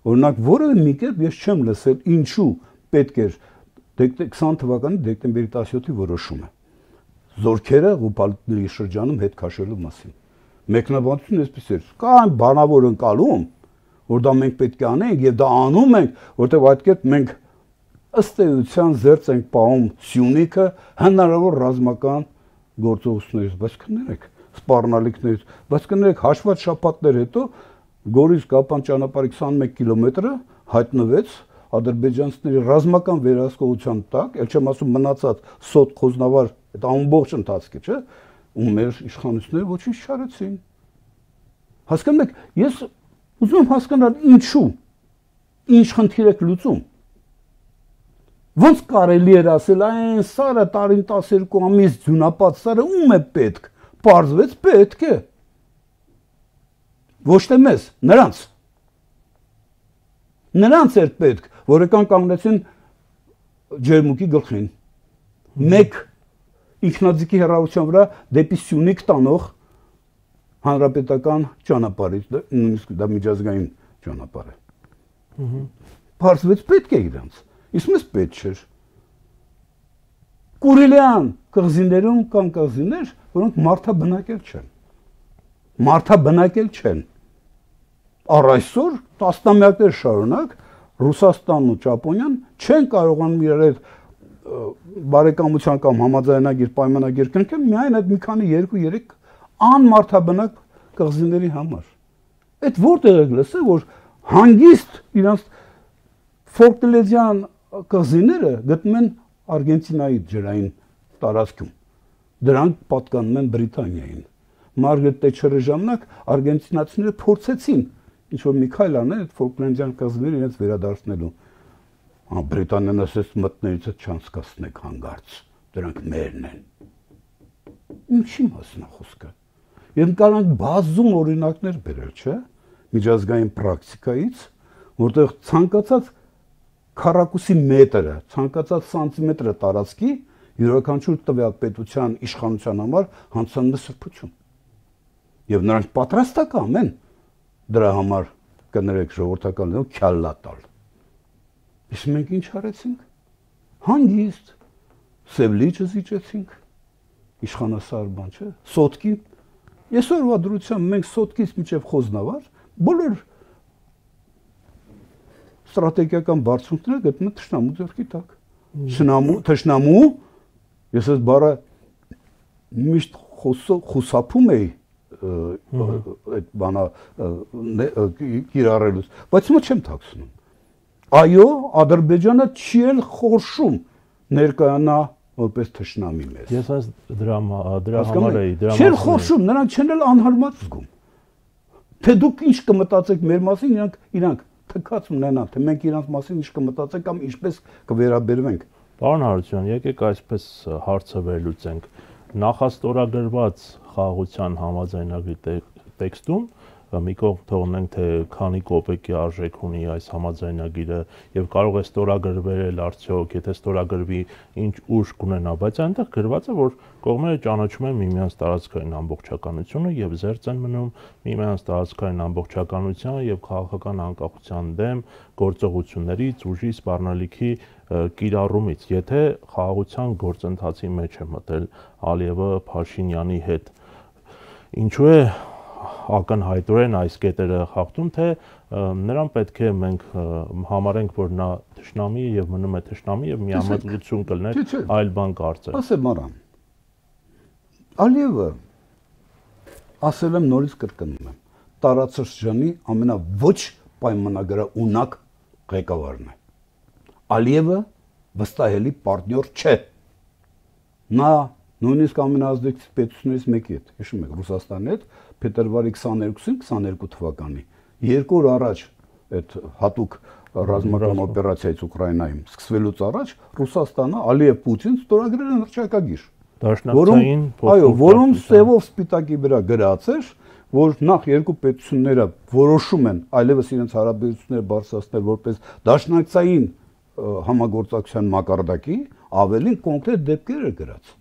Օրինակ, որևէ մի կերպ ես չեմ լսել ինչու պետք էր 20 թվականի դեկտեմբերի 17-ի որոշումը զորքերը Ղուպալի շրջանում հետ քաշելու մասին։ Մեկնաբանությունը այսպես էր. կա այն բանավոր ընկալում, որ դա մենք պետք է անենք եւ դա անում ենք, որտեղ այդ կերպ մենք ըստ էության զերծ ենք պահում Սյունիքը հնարավոր ռազմական գործողություններից, բայց կներեք, սպառնալիքներից, բայց կներեք, հաշված շաբաթներ հետո Գորիս Կապան ճանապարհի 21 կիլոմետրը հայտնվեց ադրբեջանցիների ռազմական վերահսկողության տակ, ել չեմ ասում մնացած սոտ խոզնավար այդ ամբողջ ընթացքը, չէ՞, ու մեր իշխանությունները ոչինչ չարեցին։ Հասկանում եք, ես ուզում եմ հասկանալ ինչու, ինչ խնդիր եք լուծում։ Ոնց կարելի էր ասել, այն սարը տարին 12 ամիս ձյունապատ սարը ում է պետք, պարզվեց պետք է։ Ոչ թե մեզ, նրանց էր պետք, որ եկան կանգնեցին ջերմուկի գլխին։ Մեկ ինքնաձիգի հեռավորության վրա դեպի Սյունիք տանող հանրապետական ճանապարհից, նույնիսկ դա միջազգային ճանապարհ է։ Պարզվեց պետք է իրանց։ Իսկ մեզ պետք չէր։ Կուրիլյան կղզիներում կան կղզիներ, որոնք մարդաբնակել չեն։ Առ այսօր տասնամյակներ շարունակ Ռուսաստանն ու Ճապոնիան չեն կարողանում իրար հետ բարեկամության կամ համաձայնագիր պայմանագիր կնքել միայն այդ մի քանի 2-3 անմարդաբնակ կղզիների համար։ Այդ որտեղ եք լսել, որ հանգիստ իրանց ֆոլկլեզյան կղզիները գտնում են Արգենտինայի ջրային տարածքում։ Դրանք պատկանում են Բրիտանիային։ Մարգարետ Թետչերի ժամանակ արգենտինացիները փորձեցին ինչ որ մի քայլ անել այդ ֆոլկլենդյան կղզիները իրենց վերադարձնելու։ Բրիտանիան ասեց մտնելիցը չանցկացնեք հանգարց, դրանք մերն են։ Ինչի մասն է խոսքը։ Եվ կարող ենք բազում օրինակներ բերել, չէ՞։ միջազգային պրակտիկայից, որտեղ ցանկացած քառակուսի մետրը, ցանկացած սանտիմետրը տարածքի յուրաքանչյուր տվյալ պետության իշխանության համար հանցանն է սրբություն։ Եվ նրանք պատրաստական են դրա համար կներեք ժողովրդական քյալլա տալ։ Իսկ մենք ինչ արեցինք։ Հանգիստ սև լիճը զիջեցինք, իշխանասար բան չէ, սոտկի, այսօրվա դրությամբ մենք սոտկից մինչև Խոզնավար բոլոր ստրատեգիական բարձունքները գտնում են թշնամու ձեռքի տակ։ Թշնամու, ես այս բառը միշտ խուսափում էի այդ բանը կիրառելուց, բայց հիմա չեմ թաքցնում։ Այո, Ադրբեջանը չի էլ խորշում ներկայանա որպես թշնամի մեզ։ Ես այս դրա համար էի, դրա մասին։ Չեն խորշում, նրանք չեն էլ անհարմար զգում։ Թե դուք ինչ կմտածեք մեր մասին, իրանք թքած ունենան, թե մենք իրանց մասին ինչ կմտածենք կամ ինչպես կվերաբերվենք։ Պարոն Հարությունյան, եկեք այսպես հարցը վերլուծենք։ Նախաստորագրված խաղաղության համաձայնագրի տեքստում մի կողմ թողնենք, թե քանի կոպեկի արժեք ունի այս համաձայնագիրը եւ կարող է ստորագրվել արդյոք, եթե ստորագրվի ինչ ուժ կունենա, բայց այնտեղ գրված է, որ կողմերը ճանաչում են միմյանց տարածքային ամբողջականությունը եւ զերծ են մնում միմյանց տարածքային ամբողջականության եւ քաղաքական անկախության դեմ գործողություններից, ուժի սպառնալիքի կիրառումից, եթե խաղաղության գործընթացի մեջ է մտել Ալիևը Փաշինյանի հետ։ Ինչու է ակնհայտորեն այս կետերը խախտում, թե նրան պետք է մենք համարենք, որ նա թշնամի է եւ մնում է թշնամի եւ միամտություն կլներ այլ բան կարծել։ Ասեմ արամ։ Ալիևը ասել եմ նորից կրկնում եմ, տարածաշրջանի ամենաոչ պայմանագրաունակ ղեկավարն է։ Ալիևը վստահելի պարտներ չէ։ Նա նույնիսկ ամենազդեցիկ պետություններից մեկի հետ, հիշում եք, Ռուսաստանի հետ փետրվարի 22 թվականի 2 օր առաջ այդ հատուկ ռազմական օպերացիայից Ուկրաինայում սկսվելուց առաջ Ռուսաստանը Ալիև Պուտին ստորագրել են հռչակագիր, որում սևով սպիտակի վրա գրած էր, որ նախ երկու պետությունները որոշում են այլևս իրենց հարաբերությունները բարձրացնել որպես դաշնակցային համագործակցության մակարդակի, ավելին կոնկրետ դեպքեր է գրած,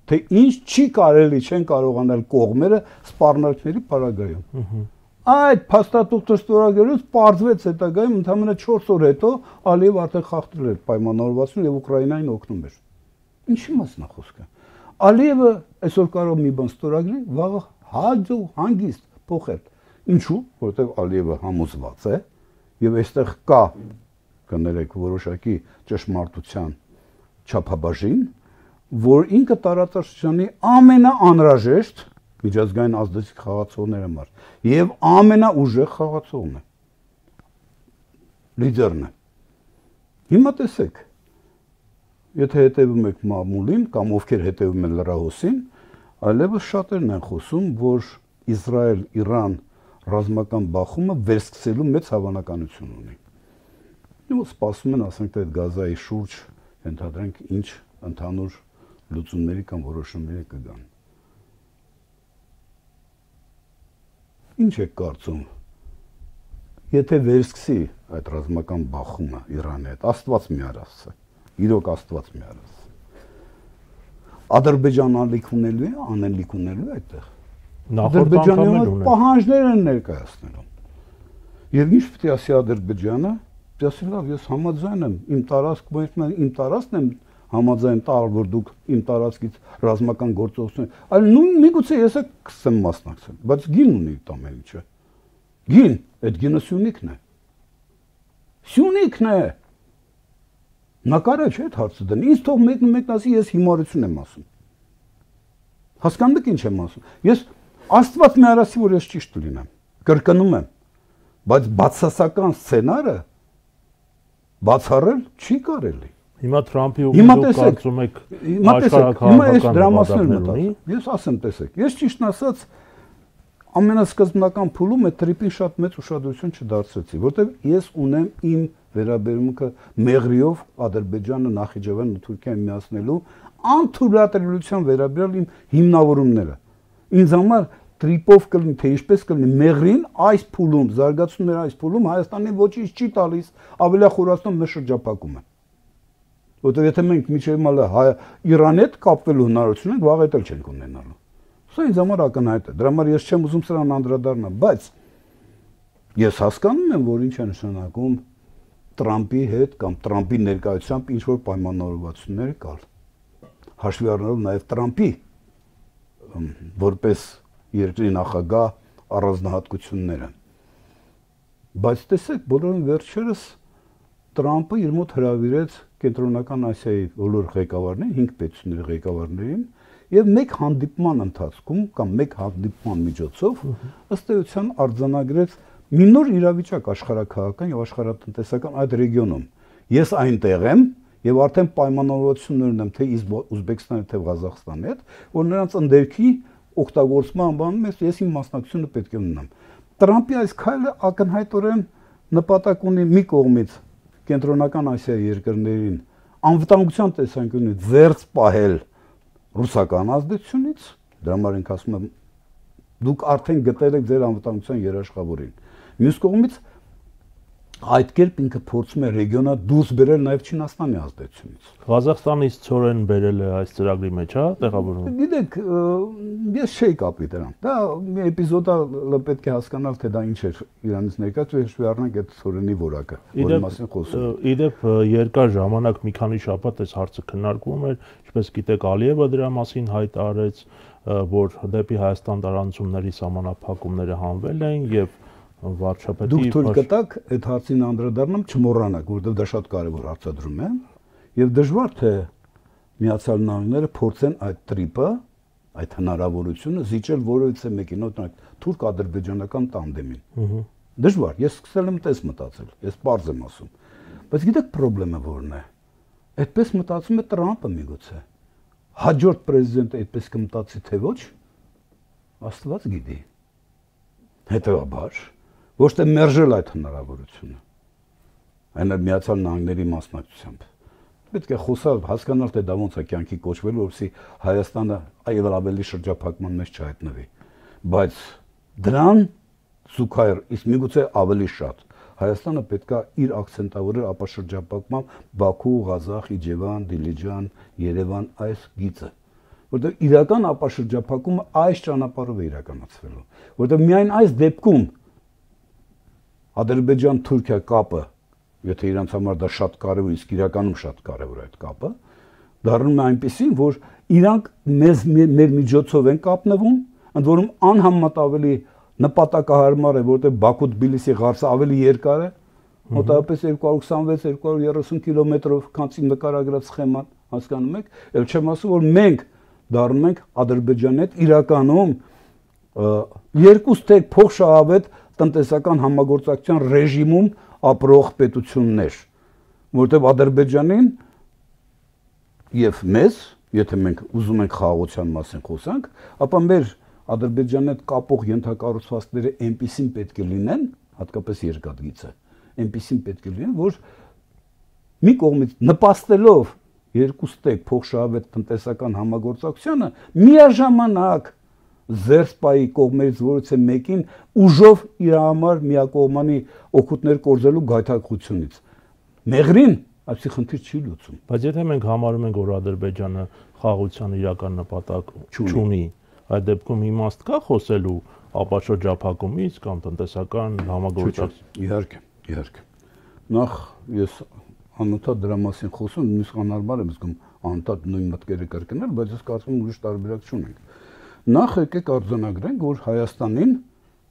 թե ինչ չի կարելի, չեն կարողանալ կողմերը սպառնալիքների պարագայում։ Այդ փաստաթուղթը ստորագրելուց պարզվեց հետագայում ընդամենը 4 օր հետո Ալիև արդեն խախտել էր պայմանավորվածությունը եւ Ուկրաինային օգնում էր։ Ինչի մասն է խոսքը։ Ալիևը այսօր կարող մի բան ստորագրի, վաղը հաջող հանգիստ փոխել։ Ինչու՞, որովհետեւ Ալիևը համոզված է եւ այստեղ կա կներեք որոշակի ճշմարտության չափաբաժին, որ ինքը տարածաշրջանի ամենաանհրաժեշտ միջազգային ազդեցիկ խաղացողների համար եւ ամենաուժեղ խաղացողն է։ Լիդերն է։ Հիմա տեսեք, եթե հետևում եք մամուլին կամ ովքեր հետևում են լրահոսին, այլևս շատերն են խոսում, որ Իսրայել-Իրան ռազմական բախումը վերսկսելու մեծ հավանականություն ունի։ Ու սպասում են, ասենք, այդ Գազայի շուրջ ենթադրենք ինչ ընդհանուր լուծումների կամ որոշումների կգան։ Ինչ է կարծում, եթե վերսկսի այդ ռազմական բախումը Իրանի հետ, Աստված մի արասը, իրոք Աստված մի արասը, Ադրբեջանը անելիք ունելու է այդտեղ։ Ադրբեջանը պահանջներ են ներկայացնելու։ Եվ ինչ պետք է ասի Ադրբեջանը, ասի լավ, ես համաձայն եմ, իմ տարածքն եմ համաձայն տալ, որ դուք իմ տարածքից ռազմական գործողություն, այլ նույն միգուցե ես կսեմ մասնակցել, բայց գին ունի ամեն ինչը։ Գին, այդ գինը Սյունիքն է։ Սյունիքն է։ Նակարը չէ այդ հարցը դնի, ինձ թող մեկն ասի, ես հիմարություն եմ ասում։ Հասկանում եք ինչ եմ ասում։ Ես Աստված մի արասի, որ ես ճիշտ լինեմ, կրկնում եմ, բայց բացասական սցենարը բացառել չի կարելի։ Հիմա Թրամփի ուղղությամբ կարծում եք աշխարհակաղակական նպատակներ ունի։ Ես ասեմ, տեսեք, ես ճիշտն ասած ամենասկզբնական փուլում այդ տրիպին շատ մեծ ուշադրություն չդարձրեցի, որտեղ ես ունեմ իմ վերաբերմունքը մեղրիով Ադրբեջանը, Նախիջևանն ու Թուրքիան միացնելու անթույլատրելիության վերաբերյալ իմ հիմնավորումները։ Ինձ համար տրիպով կլինի, թե ինչպես կլինի, մեղրին այս փուլում, զարգացումների այս փուլում Հայաստանին ոչինչ չի տալիս, ավելի խորացնում մեր շրջափակումը։ Որտեղ եթե մենք միջև Իրանի հետ կապվելու հնարավորություն ենք, վաղ էլ չենք ունենալու։ Սա ինձ համար ակնհայտ է։ Դրա համար ես չեմ ուզում սրան անդրադառնալ, բայց ես հասկանում եմ, որ ինչ է նշանակում Տրամպի հետ կամ Տրամպի ներկայությամբ ինչ որ պայմանավորվածություններ կալ։ Հաշվի առնելով նաև Տրամպի որպես երկրի նախագահ առանձնահատկությունները։ Բայց տեսեք, բոլորին վերջերս Տրամպը իր մոտ հրավիրեց Կենտրոնական Ասիայի բոլոր ղեկավարներին, 5 պետությունների ղեկավարներին, եւ մեկ հանդիպման ընթացքում կամ մեկ հանդիպման միջոցով ըստ էության արձանագրեց մի նոր իրավիճակ աշխարհաքաղաքական եւ աշխարհատնտեսական այդ ռեգիոնում։ Ես այնտեղ եմ եւ արդեն պայմանավորվածություններ ունեմ թե Ուզբեկստանի թե Ղազախստանի հետ, որ նրանց ընդերքի օգտագործման բանում ես իմ մասնակցությունը պետք է ունենամ։ Տրամպի այս քայլը ակնհայտորեն նպատակ ունի մի կողմից Կենտրոնական Ասիայի երկրներին անվտանգության տեսանկյունից զերծ պահել ռուսական ազդեցությունից, դրա համար ենք ասում եմ դուք արդեն գտել եք ձեր անվտանգության երաշխավորին։ Մյուս կողմից այդ կերպ ինքը փորձում է ռեգիոնը դուրս բերել նաև Չինաստանի ազդեցությունից։ Ղազախստանից ծորեն բերել է այս ծրագրի մեջ, հա, տեղավորվում։ Գիտեք, ես չէի կապի դրան։ Դա մի էպիզոդ է, պետք է հասկանալ, թե դա ինչ էր Իրանից ներկայացված, հաշվի առնենք այդ ծորենի որակը, որի մասին խոսում ենք։ Իդեպ երկար ժամանակ մի քանի շաբաթ այս հարցը քննարկվում էր, ինչպես գիտեք, Ալիևը դրա մասին հայտ արեց, որ դեպի Հայաստան տարանցումների սահմանափակումները հանվել են եւ վարչապետի Դուք թույլ կտաք այդ հարցին անդրադառնամ չմոռանաք, որովհետև դա շատ կարևոր հարցադրում է եւ դժվար թե Միացյալ Նահանգները փորձեն այդ տրիպը, այդ հնարավորությունը զիջել որևիցե մեկին, օրինակ թուրք-ադրբեջանական տանդեմին։ Դժվար, ես սկսել եմ տես մտածել, ես պարզ եմ ասում։ Բայց գիտեք խնդրեմը որն է։ Այդպես մտածում է Տրամպը միգուցե։ Հաջորդ պրեզիդենտը այդպես կմտածի թե ոչ, Աստված գիտի։ Հետևաբար ոչ թե մերժել այդ հնարավորությունը, այն էլ Միացյալ Նահանգների մասնակցությամբ։ Պետք է խոսալ, հասկանալ, թե դա ոնց է կյանքի կոչվելու, որովհետեւ Հայաստանը այլ ավելի շրջափակման մեջ չհայտնվի։ Բայց դրան զուգահեռ, իսկ միգուցե ավելի շատ, Հայաստանը պետք է իր ակցենտավորել ապաշրջափակման Բաքու, Ղազախ, Իջևան, Դիլիջան, Երևան այս գիծը։ Որտեղ իրական ապաշրջափակումը այս ճանապարհով է իրականացվելու, որտեղ միայն այս դեպքում Ադրբեջան-Թուրքիա կապը, եթե իրանց համար դա շատ կարևոր, իսկ իրականում շատ կարևոր է այդ կապը, դառնում է այնպեսին, որ իրանք մեր միջոցով են կապնվում, ընդ որում անհամեմատ ավելի նպատակահարմար է, որտեղ Բաքու-Թբիլիսի ղարսը ավելի երկար է, մոտավորապես 226-230 կիլոմետրով, քանցի նկարագրած սխեման, հասկանում եք, ել չեմ ասում, որ մենք դառնում ենք Ադրբեջանի հետ իրականում երկուս թե փոխշահավետ տնտեսական համագործակցության ռեժիմում ապրող պետություններ, որտեղ Ադրբեջանին եւ մեզ, եթե մենք ուզում ենք խաղաղության մասին խոսանք, ապա մեր Ադրբեջանի հետ կապող ենթակառուցվածքները այնպիսին պետք է լինեն, հատկապես երկաթգիծը, այնպիսին պետք է լինեն, որ մի կողմից նպաստելով երկուստեք փոխշահավետ տնտեսական համագործակցությանը միաժամանակ զերծպայի կողմերից որից է մեկին ուժով իր համար միակողմանի օգուտներ կորզելու գայթակղությունից։ Մեղրին այսի խնդիր չի լուծում։ Բայց եթե մենք համարում ենք, որ Ադրբեջանը խաղաղության իրական նպատակ չունի, այդ դեպքում իմաստ կա խոսելու ապաշրջափակումից կամ տնտեսական համագործակցություն։ Իհարկե։ Նախ ես անընդհատ դրա մասին խոսում, նույնիսկ անհարմար եմ զգում անընդհատ նույն մտքերը կրկնել, բայց ես կարծում եմ ուրիշ տարբերակ չունենք։ Նախ եկեք արձանագրենք, որ Հայաստանին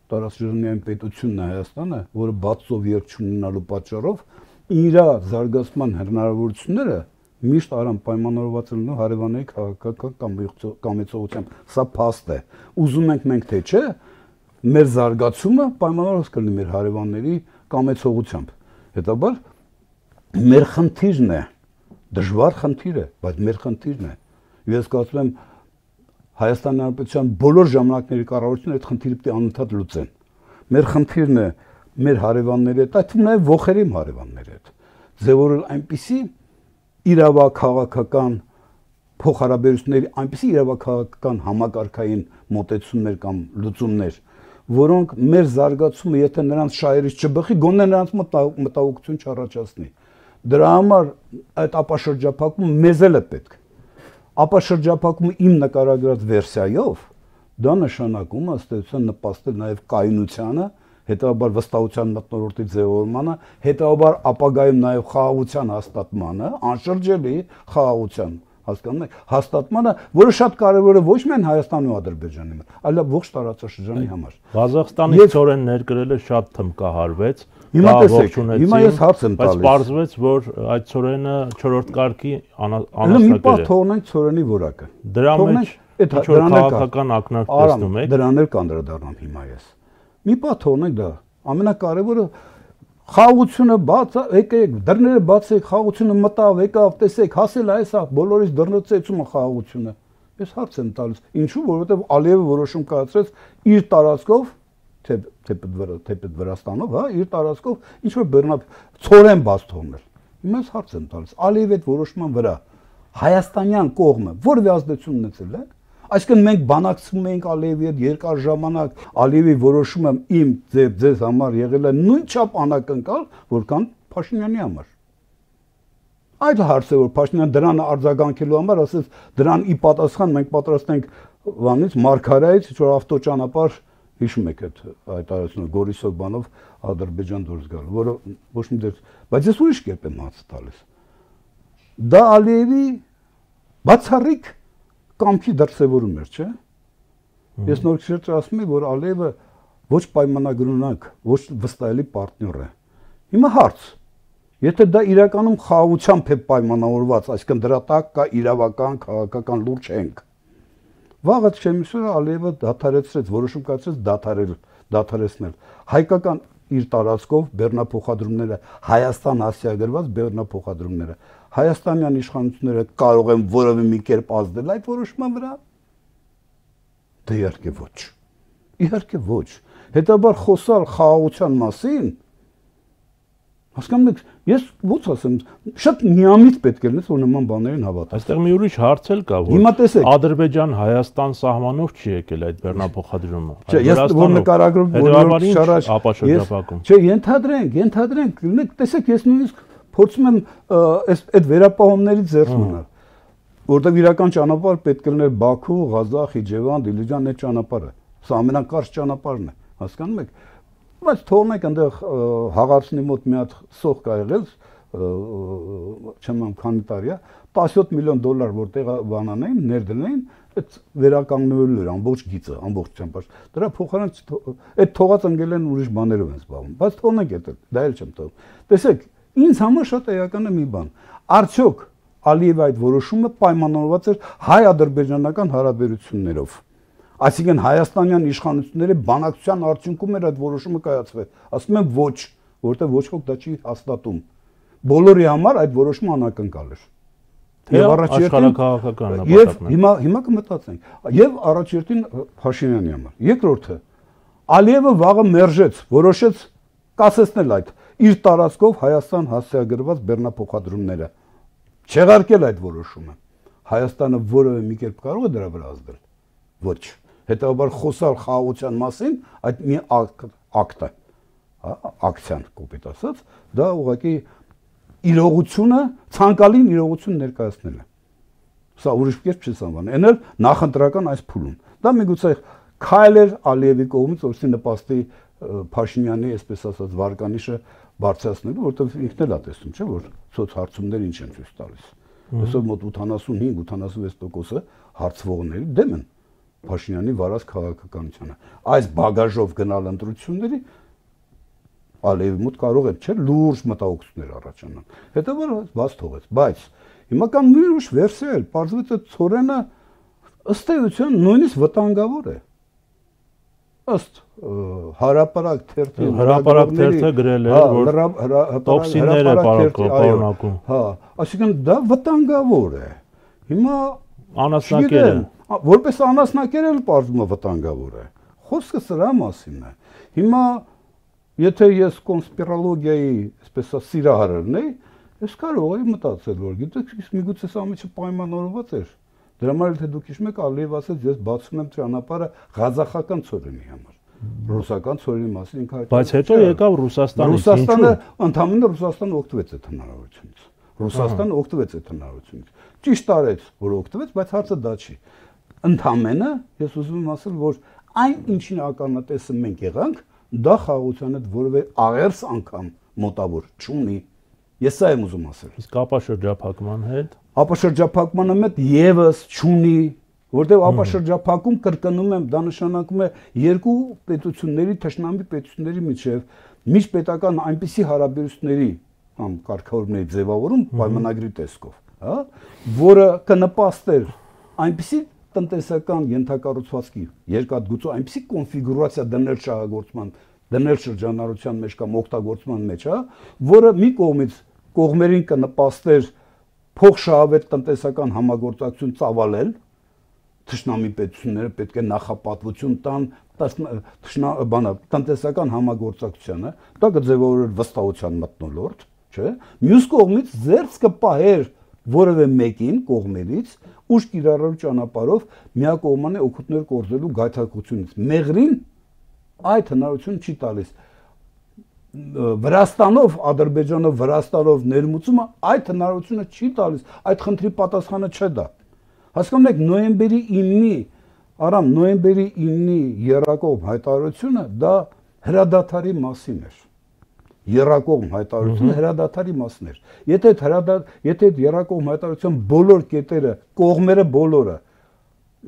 տարածաշրջանային պետությունն է Հայաստանը, որը բացով երկ չունենալու պատճառով իր զարգացման հնարավորությունները միշտ արամ պայմանավորված լինելու հարևանների քաղաքական կամեցողությամբ։ Սա փաստ է։ Ուզում ենք մենք թե չէ, մեր զարգացումը պայմանավորված կլինի մեր հարևանների կամեցողությամբ։ Հետաբար մեր խնդիրն է, դժվար խնդիր է, բայց մեր խնդիրն է։ Ես կարծում եմ Հայաստանի Հանրապետության բոլոր ժամանակների կառավարությունները այդ խնդիրը պետք է անընդհատ լուծեն։ Մեր խնդիրն է մեր հարևանների հետ, այդ թվում նաև ողերիմ հարևանների հետ, ձևորել այնպիսի իրավաքաղաքական փոխհարաբերությունների այնպիսի իրավաքաղաքական համակարգային մոտեցումներ կամ լուծումներ, որոնք մեր զարգացումը, եթե նրանց շահերից չբխի, գոնե նրանց մտահոգություն չառաջացնի։ Դրա համար այդ ապաշրջափակումը մեզ էլ է պետք։ Ապաշրջափակումը իմ նկարագրած վերսիայով դա նշանակում է ըստ էության նպաստել նաև կայունությանը, հետաբար վստահության մթնոլորտի ձևավորմանը, հետաբար ապագայում նաև խաղաղության հաստատմանը, անշրջելի խաղաղության հասկանում եք, հաստատմանը, որը շատ կարևոր է ոչ միայն Հայաստանի ու Ադրբեջանի համար, այլև ողջ տարածաշրջանի համար։ Ղազախստանից ծորեն ներկրելը շատ թմկահարվեց, հիմա տեսեք, հիմա ես հարց եմ տալիս։ Բայց պարզվեց, որ այդ ծորենը 4-րդ կարգի անասնակեր է։ Մի պահ թողնենք ծորենի որակը։ Դրա մեջ ինչ-որ քաղաքական ակնարկ տեսնում եք։ Դրան էլ կանդրադառնամ հիմա ես։ Մի պահ թողնենք դա։ Ամենակարևորը խաղաղությունը բաց, եկեք, դռները բացեք, խաղաղությունը մտավ, եկավ, տեսեք, հասել է այսա, բոլորից դռնոցեցում է խաղաղությունը։ Ես հարց եմ տալիս, ինչու, որովհետև Ալիևը որոշում կայացրեց իր տարածքով, թեպետ Վրաստանով, հա, իր տարածքով ինչ որ բեռնապ ծորեն բաց թողնել։ Հիմա ես հարց եմ տալիս, Ալիևի այդ որոշման վրա հայաստանյան կողմը որևէ ազդեցություն ունեցել է։ Այսինքն մենք բանակցում էինք Ալիևի հետ երկար ժամանակ, Ալիևի որոշումը իմ ձեզ համար եղել է նույնչափ անակնկալ, որքան Փաշինյանի համար։ Այդ հարցը որ Փաշինյանը դրան արձագանքելու համար ասեց, դրան ի պատասխան մենք պատրաստ ենք վանից Մարգարայից ինչ որ ավտոճանապարհ հիշում եք այդ հայտարարությունը Գորիսով բանով Ադրբեջան դուրս գալ, որը ոչ մի դեր, բայց ես ուրիշ կերպ եմ հարց տալիս։ Դա Ալիևի բացառիկ կամքի դրսևորում էր, չէ՞։ Ես նոր քիչ ասում եմ, որ Ալիևը ոչ պայմանագրունակ, ոչ վստահելի պարտներ է։ Հիմա հարց. եթե դա իրականում խաղաղությամբ է պայմանավորված, այսինքն դրա տակ կա իրավական, քաղաքական լուրջ հենք, վաղը չեմիսորը Ալիևը դադարեցրեց, որոշում կայացրեց դադարեցնել հայկական իր տարածքով բեռնափոխադրումները, Հայաստան հասցեագրված բեռնափոխադրումները, հայաստանյան իշխանությունները կարող են որևէ մի կերպ ազդել այդ որոշման վրա։ Դե իհարկե ոչ։ Իհարկե ոչ։ Հետաբար խոսալ խաղաղության մասին, հասկանում եք, ես ո՞նց ասեմ, շատ միամիտ պետք է լինես, որ նման բաներին հավատաս։ Այստեղ մի ուրիշ հարց էլ կա, որ Ադրբեջան-Հայաստան սահմանով չի եկել այդ բեռնափոխադրումը։ Չէ, ես որ նկարագրում Չէ, ենթադրենք, լինեք, տեսեք, ես նույնիսկ փորձում եմ այդ վերապահումների ձեռք մնալ, որտեղ իրական ճանապարհ պետք է լիներ Բաքու, Ղազախ, Իջևան, Դիլիջան այդ ճանապարհը։ Սա ամենակարճ ճանապարհն է, հասկանում եք։ Բայց թողնենք այնտեղ Հաղարցունի մոտ մի հատ սող կա եղել, չեմ ամ քանի տարի է, 17 միլիոն դոլար որտեղ բանան էին, ներդրել էին, այդ վերականգնվելու էր ամբողջ գիծը, ամբողջությամբ։ Դրա փոխարեն այդ թողած ընկել են ուրիշ բաներով են զբաղվում։ Բայց թողնենք այդ, դա էլ չեմ թողում։ Տեսեք, ինձ համար շատ էական է մի բան։ Արդյոք Ալիևի այդ որոշումը պայմանավորված էր հայ-ադրբեջանական հարաբերություններով։ Այսինքն հայաստանյան իշխանությունների բանակցության արդյունքում էր այդ որոշումը կայացվել։ Ասում եմ ոչ, որովհետև ոչ ոք դա չի հաստատում։ Բոլորի համար այդ որոշումը անակնկալ էր։ Եվ աշխարհակաղակական նպատակն է։ Հիմա կմտածենք։ Եվ առաջերտին Փաշինյանի համար։ Երկրորդը Ալիևը վաղը մերժեց, որոշեց կասեցնել այդ իր տարածքով Հայաստան հասցեագրված բեռնափոխադրումները։ Չեղարկել այդ որոշումը։ Հայաստանը որևէ մի կերպ կարող է դրա վրա ազդել։ Ոչ։ Հետաբար խոսալ խաղաղության մասին այդ մի ակտ է, ակցիան կոպիտ ասած, դա ուղղակի իրողությունը, ցանկալին իրողություն ներկայացնել է։ Սա ուրիշ կերպ չի սանվան։ Էն էլ նախընտրական այս փուլում։ Դա միգուցե քայլ էր Ալիևի կողմից, որսի նպաստի Փաշինյանի, այսպես ասած, վարկանիշը բարձրացնելու, որտեղ ինքն էլ է տեսնում, չէ՞, որ սոցհարցումներ ինչ են ցույց տալիս։ Այսօր մոտ 85-86%-ը հարցվողների դեմ են Փաշինյանի վարած քաղաքականությանը։ Այս բագաժով գնալ ընտրությունների Ալիևի մոտ կարող է, չէ՞, լուրջ մտահոգություններ առաջանան։ Հետևաբար բաց թողեց, բայց հիմա կան ուրիշ վերսիա էլ, պարզվեց այդ ծորենը ըստ էության նույնիսկ վտանգավոր է։ Ըստ Հրապարակ թերթը գրել է, որ տոքսիններ է պարունակում։ Հա, այսինքն դա վտանգավոր է։ Հիմա անասնակեր է։ Որպես անասնակեր էլ պարզվում է վտանգավոր է։ Խոսքը սրա մասին է։ Հիմա եթե ես կոնսպիրոլոգիայի, այսպես սիրահարն էի, ես կարող էի մտածել, որ գիտեք, միգուցե սա միջը պայմանավորված էր Դրա համար թե դուք հիշում եք, Ալիև ասաց, ես բացում եմ ճանապարհը Ղազախական ցորենի համար։ Ռուսական ցորենի մասին ինքը հայտարարեց։ Բայց հետո եկավ Ռուսաստանից։ Ռուսաստանը ընդհանրապես Ռուսաստանը օգտվեց այդ հնարավորությունից։ Ռուսաստանը օգտվեց այդ հնարավորությունից։ Ճիշտ արեց, որ օգտվեց, բայց հարցը դա չի։ Ընդհանրապես ես ուզում եմ ասել, որ այն ինչին ականատեսը մենք եղանք, դա խաղաղության հետ որևէ աղերս անգամ մոտավոր չունի։ Ես սա եմ ուզում ասել։ Իսկ ապաշրջափակման հետ։ Ապաշրջափակմանը մետ եւս չունի, որտեղ ապաշրջափակում կրկնում եմ, դա նշանակում է երկու պետությունների, թշնամի պետությունների միջև միջպետական այնպիսի հարաբերությունների կամ կարգավորումների ձևավորում պայմանագրի տեսքով, հա, որը կնպաստեր այնպիսի տնտեսական ենթակառուցվածքի երկաթգծու այնպիսի կոնֆիգուրացիա դնել շահագործման, դնել շրջանառության մեջ կամ օգտագործման մեջ, հա, որը մի կողմից կողմերին կնպաստեր փոխշահավետ տնտեսական համագործակցություն ծավալել, թշնամի պետությունները պետք է նախապատվություն տան տնտեսական համագործակցությանը, դա կձևավորեր վստահության մթնոլորտ, չէ՞։ Մյուս կողմից զերծ կպահեր որևէ մեկին կողմերից ուժ կիրառելու ճանապարհով միակողմանի օգուտներ կորզելու գայթակղությունից։ Մեղրին այդ հնարավորություն չի տալիս։ Վրաստանով, Ադրբեջանով, Վրաստանով ներմուծումը այդ հնարավորությունը չի տալիս, այդ խնդրի պատասխանը չէ դա։ Հասկանում եք, նոյեմբերի 9-ի, Արամ, նոյեմբերի 9-ի երրակողմ հայտարարությունը դա հրադադարի մասին էր։ Երրակողմ հայտարարությունը հրադադարի մասն էր։ Եթե այդ երրակողմ հայտարարության բոլոր կետերը, կողմերը բոլորը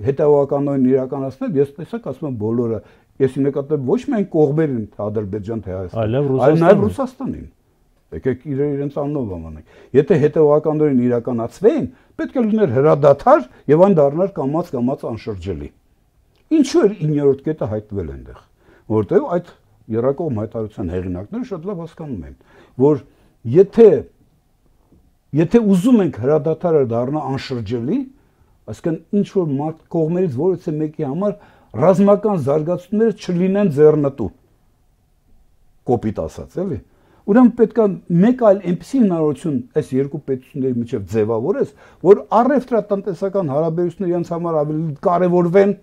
հետևականորեն իրականացնել, ես տեսակ ասում եմ բոլորը, ես նկատեմ ոչ միայն կողմերին, Ադրբեջան, թե Հայաստան, այլ նաև Ռուսաստանին։ Եկեք իրենց անունով ամանենք։ Եթե հետևականորեն իրականացվեին, պետք է լիներ հրադադար եւ այն դառնար կամաց անշրջելի։ Ինչու էր 9-րդ կետը հայտնվել այնտեղ, որտեղ այդ երրակողմ հայտարարության հեղինակները շատ լավ հասկանում են, որ եթե ուզում ենք հրադադարը դառնա անշրջելի, այսինքն ինչ որ մարդ կողմերից որևէ մեկի համար ռազմական զարգացումները չլինեն ձեռնտու։ Կոպիտ ասած, էլի։ Ուրեմն պետք է մեկ այլ այնպիսի հնարավորություն այս երկու պետությունների միջև ձևավորես, որ առևտրատնտեսական հարաբերությունները իրենց համար ավելի կարևորվեն,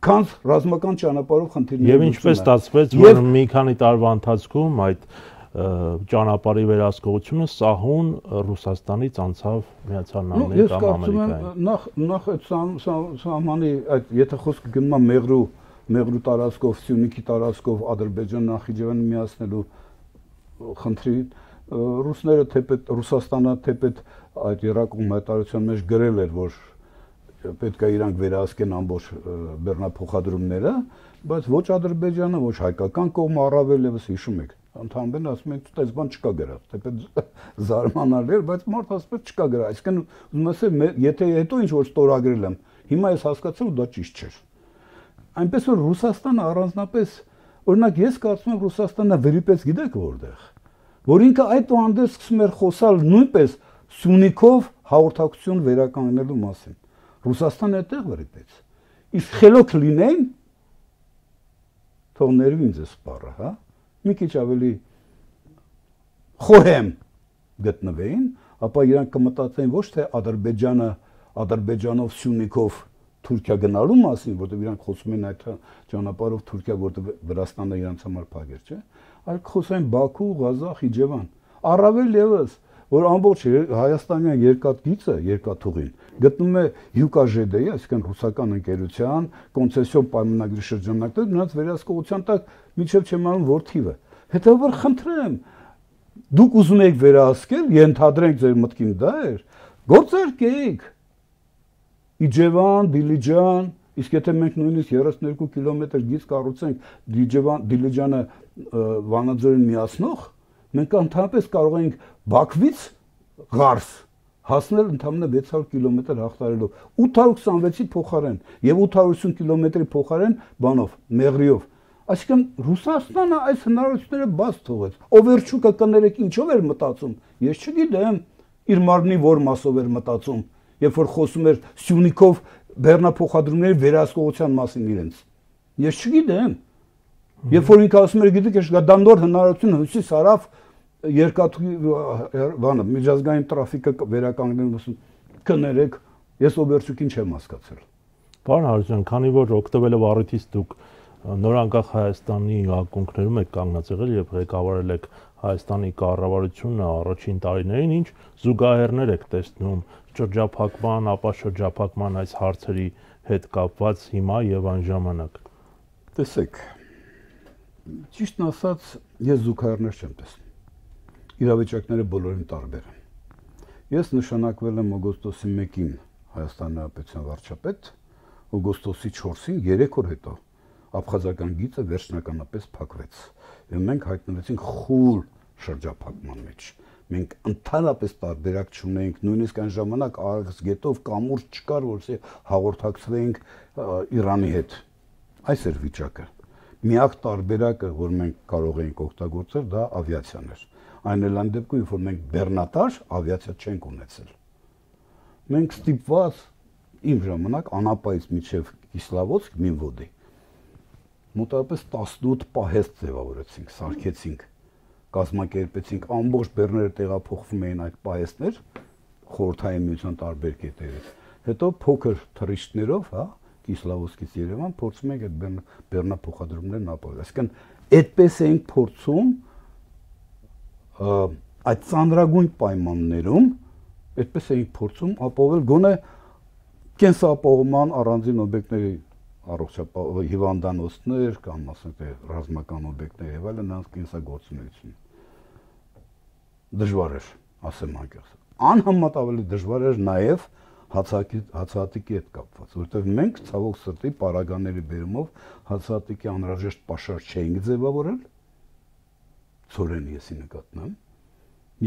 քան ռազմական ճանապարհով խնդիրները։ Եվ ինչպես ստացվեց, որ մի քանի տարվա ընթացքում այդ ճանապարհի վերահսկողությունը սահուն Ռուսաստանից անցավ Միացյալ Նահանգների կամ Ամերիկային։ Նախ այդ սահմանի այդ եթե խոսքը գնում է Մեղրու տարածքով, Սյունիքի տարածքով Ադրբեջան Նախիջևանը միացնելու խնդրին, ռուսները թեպետ Ռուսաստանը թեպետ այդ երրակողմ հայտարարության մեջ գրել էր, որ պետք է իրանք վերահսկեն ամբողջ բեռնափոխադրումները, բայց ոչ Ադրբեջանը, ոչ հայկական կողմը առավել եւս հիշում եք, ընդհանրապես ասում են, այդպես բան չկա գրած, թեպետ զարմանալի էր, բայց մարդ ասում է չկա գրած, այսինքն ուզում ասեմ, եթե հետո ինչ որ ստորագրել եմ, հիմա ես հասկացել ու դա ճիշտ չէր։ Այնպես որ Ռուսաստանը առանձնապես, օրինակ ես կարծում եմ Ռուսաստանը վրիպեց, գիտեք որտեղ, որ ինքը այդ հանդես սկսում էր խոսալ նույնպես Սյունիքով հաղորդակցություն վերականգնելու մասին։ Ռուսաստանը այդտեղ վրիպեց։ Իսկ խելոք լինեն, թող ներվի ինձ սպառը, հա, մի քիչ ավելի խոհեմ գտնվեին, ապա իրանք կմտածեին ոչ թե Ադրբեջանով Սյունիքով Թուրքիա գնալու մասին, որտեղ իրանք խոսում են այդ ճանապարհով Թուրքիա, որտեղ Վրաստանը իրանց համար փակ էր, չէ՞, այլ խոսային Բաքու, Ղազախ, Խիջևան։ Առավել եւս, որ ամբողջ հայաստանյան երկաթգիծը, երկաթուղին գտնվում է Յուկաժեդեի, այսինքն ռուսական ընկերության կոնցեսիոն պայմանագրի շրջանակներում, նրանց վերահսկողության տակ միջև չեմ անում որ թիվը։ Հետևաբար խնդրեմ, դուք ուզում եք վերահսկել, ենթադրենք ձեր մտքին դա էր, գործարկեք։ Իջևան, Դիլիջան, իսկ եթե մենք նույնիսկ 32 կիլոմետր գիծ կառուցենք Դիլիջանը Վանաձորին միացնող, մենք ընդհանրապես կարող ենք Բաքվից Ղարս հասնել ընդամենը 600 կիլոմետր հաղթարելով 826-ի փոխարեն եւ 850 կիլոմետրի փոխարեն բանով, Մեղրիով։ Այսինքն Ռուսաստանը այս հնարավորությունները բաց թողեց։ Օվերչուկը կներեք ինչով էր մտածում, ես չգիտեմ, իր մարմնի որ մասով էր մտածում, երբ որ խոսում էր Սյունիքով բեռնափոխադրումների վերահսկողության մասին իրենց։ Ես չգիտեմ։ Երբ որ ինքը ասում էր, գիտեք, դա նոր հնարավորություն հույսից արավ երկաթուղի բանը միջազգային տրաֆիկը վերականգնելու կներեք Ես Օբերչուկին չեմ հասկացել։ Պարոն Հարությունյան, քանի որ օգտվելով առիթից դուք նորանկախ Հայաստանի ակունքներում եք կանգնած եղել եւ ղեկավարել եք Հայաստանի կառավարությունը առաջին տարիներին, ինչ զուգահեռներ եք տեսնում շրջափակման, ապա շրջափակման այս հարցերի հետ կապված հիմա եւ այն ժամանակ։ Տեսեք, ճիշտն ասած, ես զուգահեռներ չեմ տեսնում։ Իրավիճակները բոլորին տարբեր են։ Ես նշանակվել եմ օգոստոսի 1-ին Հայաստանի Հանրապետության վարչապետ, օգոստոսի 4-ին 3 օր հետո Աբխազական գիծը վերջնականապես փակվեց։ Եվ մենք հայտնվեցինք խուլ շրջափակման մեջ։ Մենք ընդհանրապես տարբերակ չունեինք, նույնիսկ այն ժամանակ արգսգետով կամուրջ չկար, որ հաղորդակցվեինք Իրանի հետ։ Այս էր վիճակը։ Միակ տարբերակը, որ մենք կարող էինք օգտագործել, դա ավիացիան էր։ Այն էլ այն դեպքում, որ մենք բեռնատար ավիացիա չենք ունեցել։ Մենք ստիպված իմ ժամանակ Անապայից մինչև Կիսլավոդսկ Մինվոդի մոտավորապես 18 պահեստ ձևավորեցինք, սարքեցինք, կազմակերպեցինք, ամբողջ բեռները տեղափոխվում էին այդ պահեստներ խորհրդային միության տարբեր կետերից։ Հետո փոքր թռիչքներով, հա, Կիսլավոդսկից Երևան փորձում ենք այդ բեռնափոխադրումներն ապահովել։ Այսինքն այդպես էինք փորձում այդ ծանրագույն պայմաններում, այդպես էինք փորձում ապահովել գոնե կենսապահովման առանձին օբյեկտների հիվանդանոցներ կամ ասենք ռազմական օբյեկտներ եւ այլն նրանց կենսագործունեություն։ Դժվար էր, ասեմ անկեղծ։ Անհամեմատ ավելի դժվար էր նաեւ հացահատիկի հետ կապված, որովհետեւ մենք ցավոք սրտի պարագաների բերումով հացահատիկի անհրաժեշտ պաշար չէինք ձևավորել, ծորեն եսի նկատնում,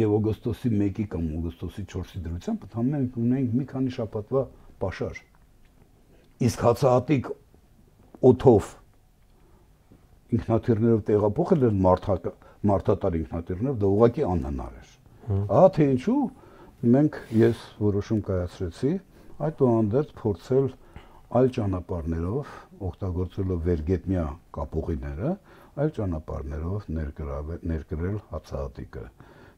եւ օգոստոսի 1-ի կամ օգոստոսի 4-ի դրությամբ ընդհանրապես ունենք մի քանի շաբաթվա պաշար։ Իսկ հացահատիկ օթով ինքնաթիռներով տեղափոխել են մարդատար ինքնաթիռներով, դա ուղղակի անհնար էր։ Ահա թե ինչու ես որոշում կայացրեցի այդուհանդերձ փորձել այլ ճանապարհներով, օգտագործելով վերգետնյա կապուղիները, այլ ճանապարհներով ներկրել հացահատիկը։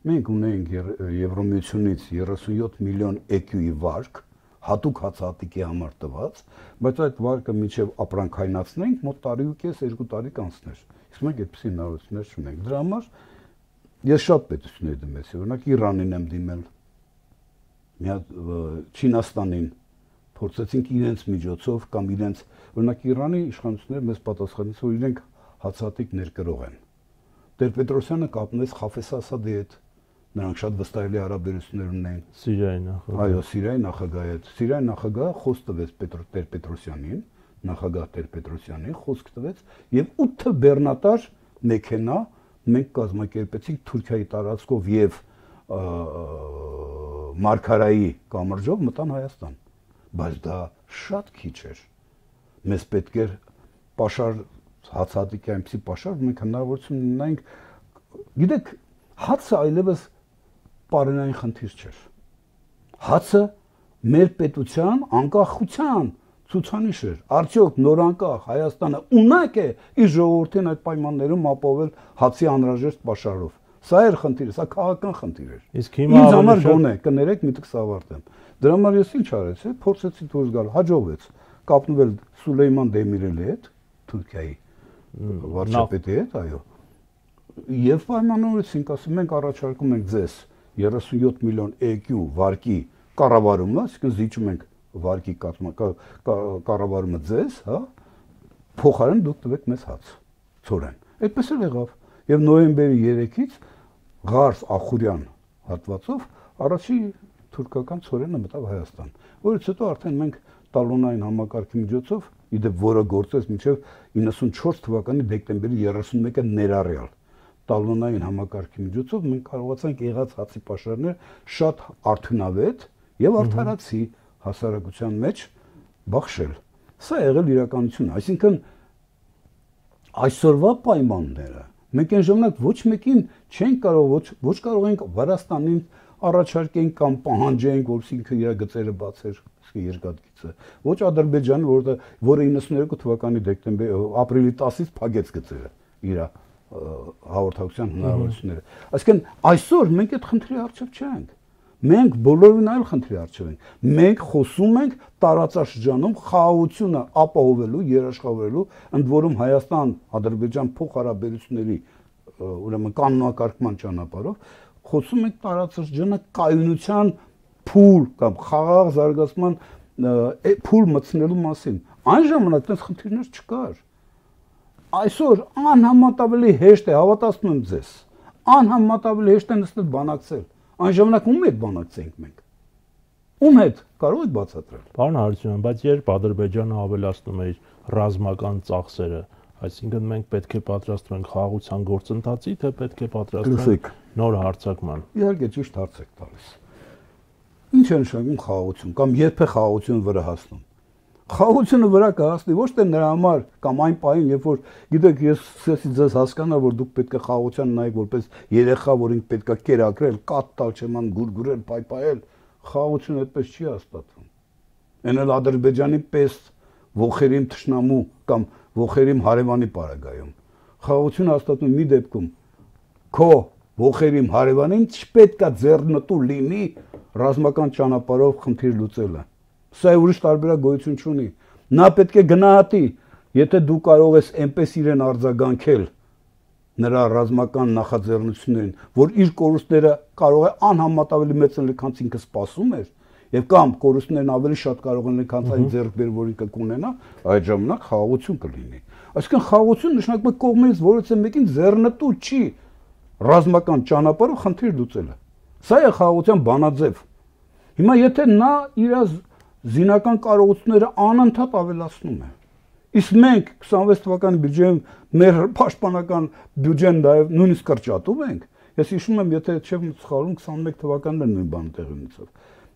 Մենք ունենք Եվրոմիությունից 37 միլիոն EQ-ի վարկ, հատուկ հացահատիկի համար տված, բայց այդ վարկը մինչև ապրանքայնացնենք մոտ տարի ու կես, 2 տարի կանցներ։ Իսկ մենք այդպիսի հնարավորություններ չունենք։ Դրա համար ես շատ պետություններ դիմեցի, օրինակ Իրանին եմ դիմել, մի հատ Չինաստանին, փորձեցինք իրենց միջոցով կամ իրենց, օրինակ Իրանի իշխանությունները մեզ պատասխանեցին, որ իրենք հացահատիկ ներկրող են։ Տեր-Պետրոսյանը կապնեց Խաֆես Ասադի հետ, նրանք շատ վստահելի հարաբերություններ ունեն Սիրիայի նախագահ։ Այո, Սիրիայի նախագահի հետ։ Սիրիայի նախագահը խոսք տվեց Տեր-Պետրոսյանին, նախագահ Տեր-Պետրոսյանին խոսք տվեց եւ 8 բեռնատար մեքենա մենք կազմակերպեցինք Թուրքիայի տարածքով եւ Մարգարայի կամրջով մտան Հայաստան։ Բայց դա շատ քիչ էր։ Մեզ պետք էր պաշար հացահատիկի այնպիսի պաշար, որ մենք հնարավորություն ունենայինք, գիտեք, հացը այլևս պարենային խնդիր չէր։ Հացը մեր պետության անկախության ցուցանիշ էր։ Արդյոք նորանկախ Հայաստանը ունակ է իր ժողովրդին այդ պայմաններում ապահովել հացի անհրաժեշտ պաշարով։ Սա էր խնդիրը, սա քաղաքական խնդիր էր։ Իսկ հիմա ինձ համար գոնե կներեք միտքս ավարտեմ։ Դրա համար ես ինչ արեցի, փորձեցի դուրս գալ, հաջողվեց կապնվել Սուլեյման Դեմիրելի հետ, Թուրքիայի վարչապետի հետ, այո։ Եվ պայմանավորեցինք, ասում ենք առաջարկում ենք ձեզ 37 միլիոն EQ վարկի կառավարումը, այսինքն զիջում ենք վարկի կառավարումը ձեզ, հա, փոխարեն դուք տվեք մեզ հաց, ծորեն։ Այդպես էլ եղավ։ Եվ նոյեմբերի 3-ից Ղարս Ախուրյան հատվածով առաջի թուրքական ծորենը մտավ Հայաստան, որից հետո արդեն մենք տալոնային համակարգի միջոցով, իդեպ որը գործեց մինչև 94 թվականի դեկտեմբերի 31-ը ներառյալ տալոնային համակարգի միջոցով մենք կարողացանք եղած հացի պաշարներ շատ արդյունավետ եւ արդարացի հասարակության մեջ բախշել։ Սա եղել իրականություն, այսինքն այսօրվա պայմանները մենք այն ժամանակ ոչ մեկին չենք կարող ոչ կարող ենք Վրաստանին առաջարկենք կամ պահանջենք, որպեսզի ինքը իր գծերը բացեր, երկաթգիծը, ոչ Ադրբեջանը, որը 92 թվականի ապրիլի 10-ից փակեց գծերը իր հաղորդակցության հնարավորությունները։ Այսինքն այսօր մենք այդ խնդրի առջև չենք։ Մենք բոլորին այլ խնդրի առջև ենք։ Մենք խոսում ենք տարածաշրջանում խաղաղությունը ապահովելու, երաշխավորելու, ընդ որում Հայաստան-Ադրբեջան փոխհարաբերությունների ուրեմն կանոնակարգման ճանապարհով խոսում ենք տարածաշրջանը կայունության փուլ կամ խաղաղ զարգացման փուլ մտցնելու մասին։ Այն ժամանակ այդպես խնդիրներ չկար։ Այսօր անհամատաբելի հեշտ է, հավատացնում եմ ձեզ, անհամատաբելի հեշտ է նստել բանակցել։ Այն ժամանակ ում հետ բանակցենք մենք։ Ում հետ կարող եք բացատրել։ Պարոն Հարությունյան, բայց երբ Ադրբեջանը ավելացնում է իր ռազմական ծախսերը, այսինքն մենք պետք է պատրաստվենք խաղաղության գործընթացի, թե պետք է պատրաստվենք նոր հարձակման։ Իհարկե ճիշտ հարց եք տալիս։ Ինչ է նշանակում խաղաղություն կամ երբ է խաղաղությունը վրա հասնում։ Խաղաղությունը վրա կհասնի ոչ թե նրա համար կամ այն պահին, երբ որ գիտեք, ես սկսեցի ձեզ հասկանալ, որ դուք պետք է խաղաղության նայեք որպես երեխա, որին պետք է կերակրել, կատ տալ, չեման գուրգուրել, պայպայել, խաղաղությունը այդպես չի հաստատվում։ Այն էլ Ադրբեջանի պես ողերիմ թշնամու կամ ողերիմ հարևանի պարագայում։ Խաղաղությունը հաստատվում մի դեպքում քո ողերիմ հարևանին չպետք է ձեռնտու լինի ռազմական ճանապարհով խնդիր լուծելը։ Սա ուրիշ տարբերակ գոյություն չունի։ Նա պետք է գնահատի, եթե դու կարող ես այնպես իրեն արձագանքել նրա ռազմական նախաձեռնություններին, որ իր կորուստները կարող է անհամատաբելի մեծ լինել, քան ինքը սպասում էր, եւ կամ կորուստներն ավելի շատ կարող են լինել, քան այն ձեռքբեր, որ ինքը կունենա, այդ ժամանակ խաղաղություն կլինի։ Այսինքն խաղաղություն նշանակում է կողմից որևէ մեկին ձեռնտու չի ռազմական ճանապարհով խնդիր լուծելը։ Սա է խաղաղության բանաձև։ Հիմա եթե նա իր զինական կարողությունները անընդհատ ավելացնում է։ Իսկ մենք 26 թվականի բյուջեում մեր պաշտպանական բյուջեն նաև նույնիսկ կրճատում ենք։ Ես հիշում եմ, եթե չեմ սխալվում, 21 թվականն նույն բանը տեղի ունեցավ։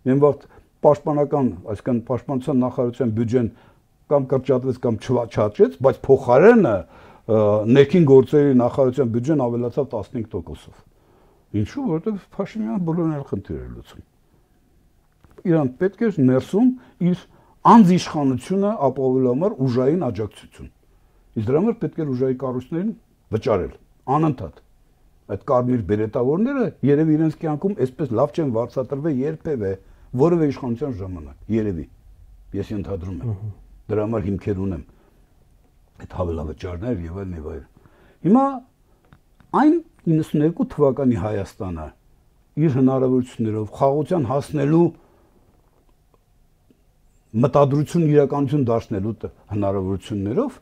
Մեն վաղ պաշտպանական, այսինքն պաշտպանության նախարարության բյուջեն կամ կրճատվեց կամ չաճեց, բայց փոխարենը ներքին գործերի նախարարության բյուջեն ավելացավ 15%-ով։ Ինչու՞, որովհետև Փաշինյանը բոլորն էլ խնդիրներ լուծում։ Իրան պետք է ներսում իր անձիշխանությունը ապահովելու համար ուժային աջակցություն։ Իսկ դրա համար պետք է ուժային կառույցներին վճարել անընդհատ։ Այդ կարմիր բերետավորները երևի իրենց կյանքում այսպես լավ չեն վարձատրվել երբևէ որևէ իշխանության ժամանակ, երևի։ Ես ենթադրում եմ։ Դրա համար հիմքեր ունեմ։ Այդ հավելավճարներ եւ այլն եւ այլն։ Հիմա այն 92 թվականի Հայաստանը իր հնարավորություններով խաղաղության հասնելու մտադրություն իրականություն դարձնելու հնարավորություններով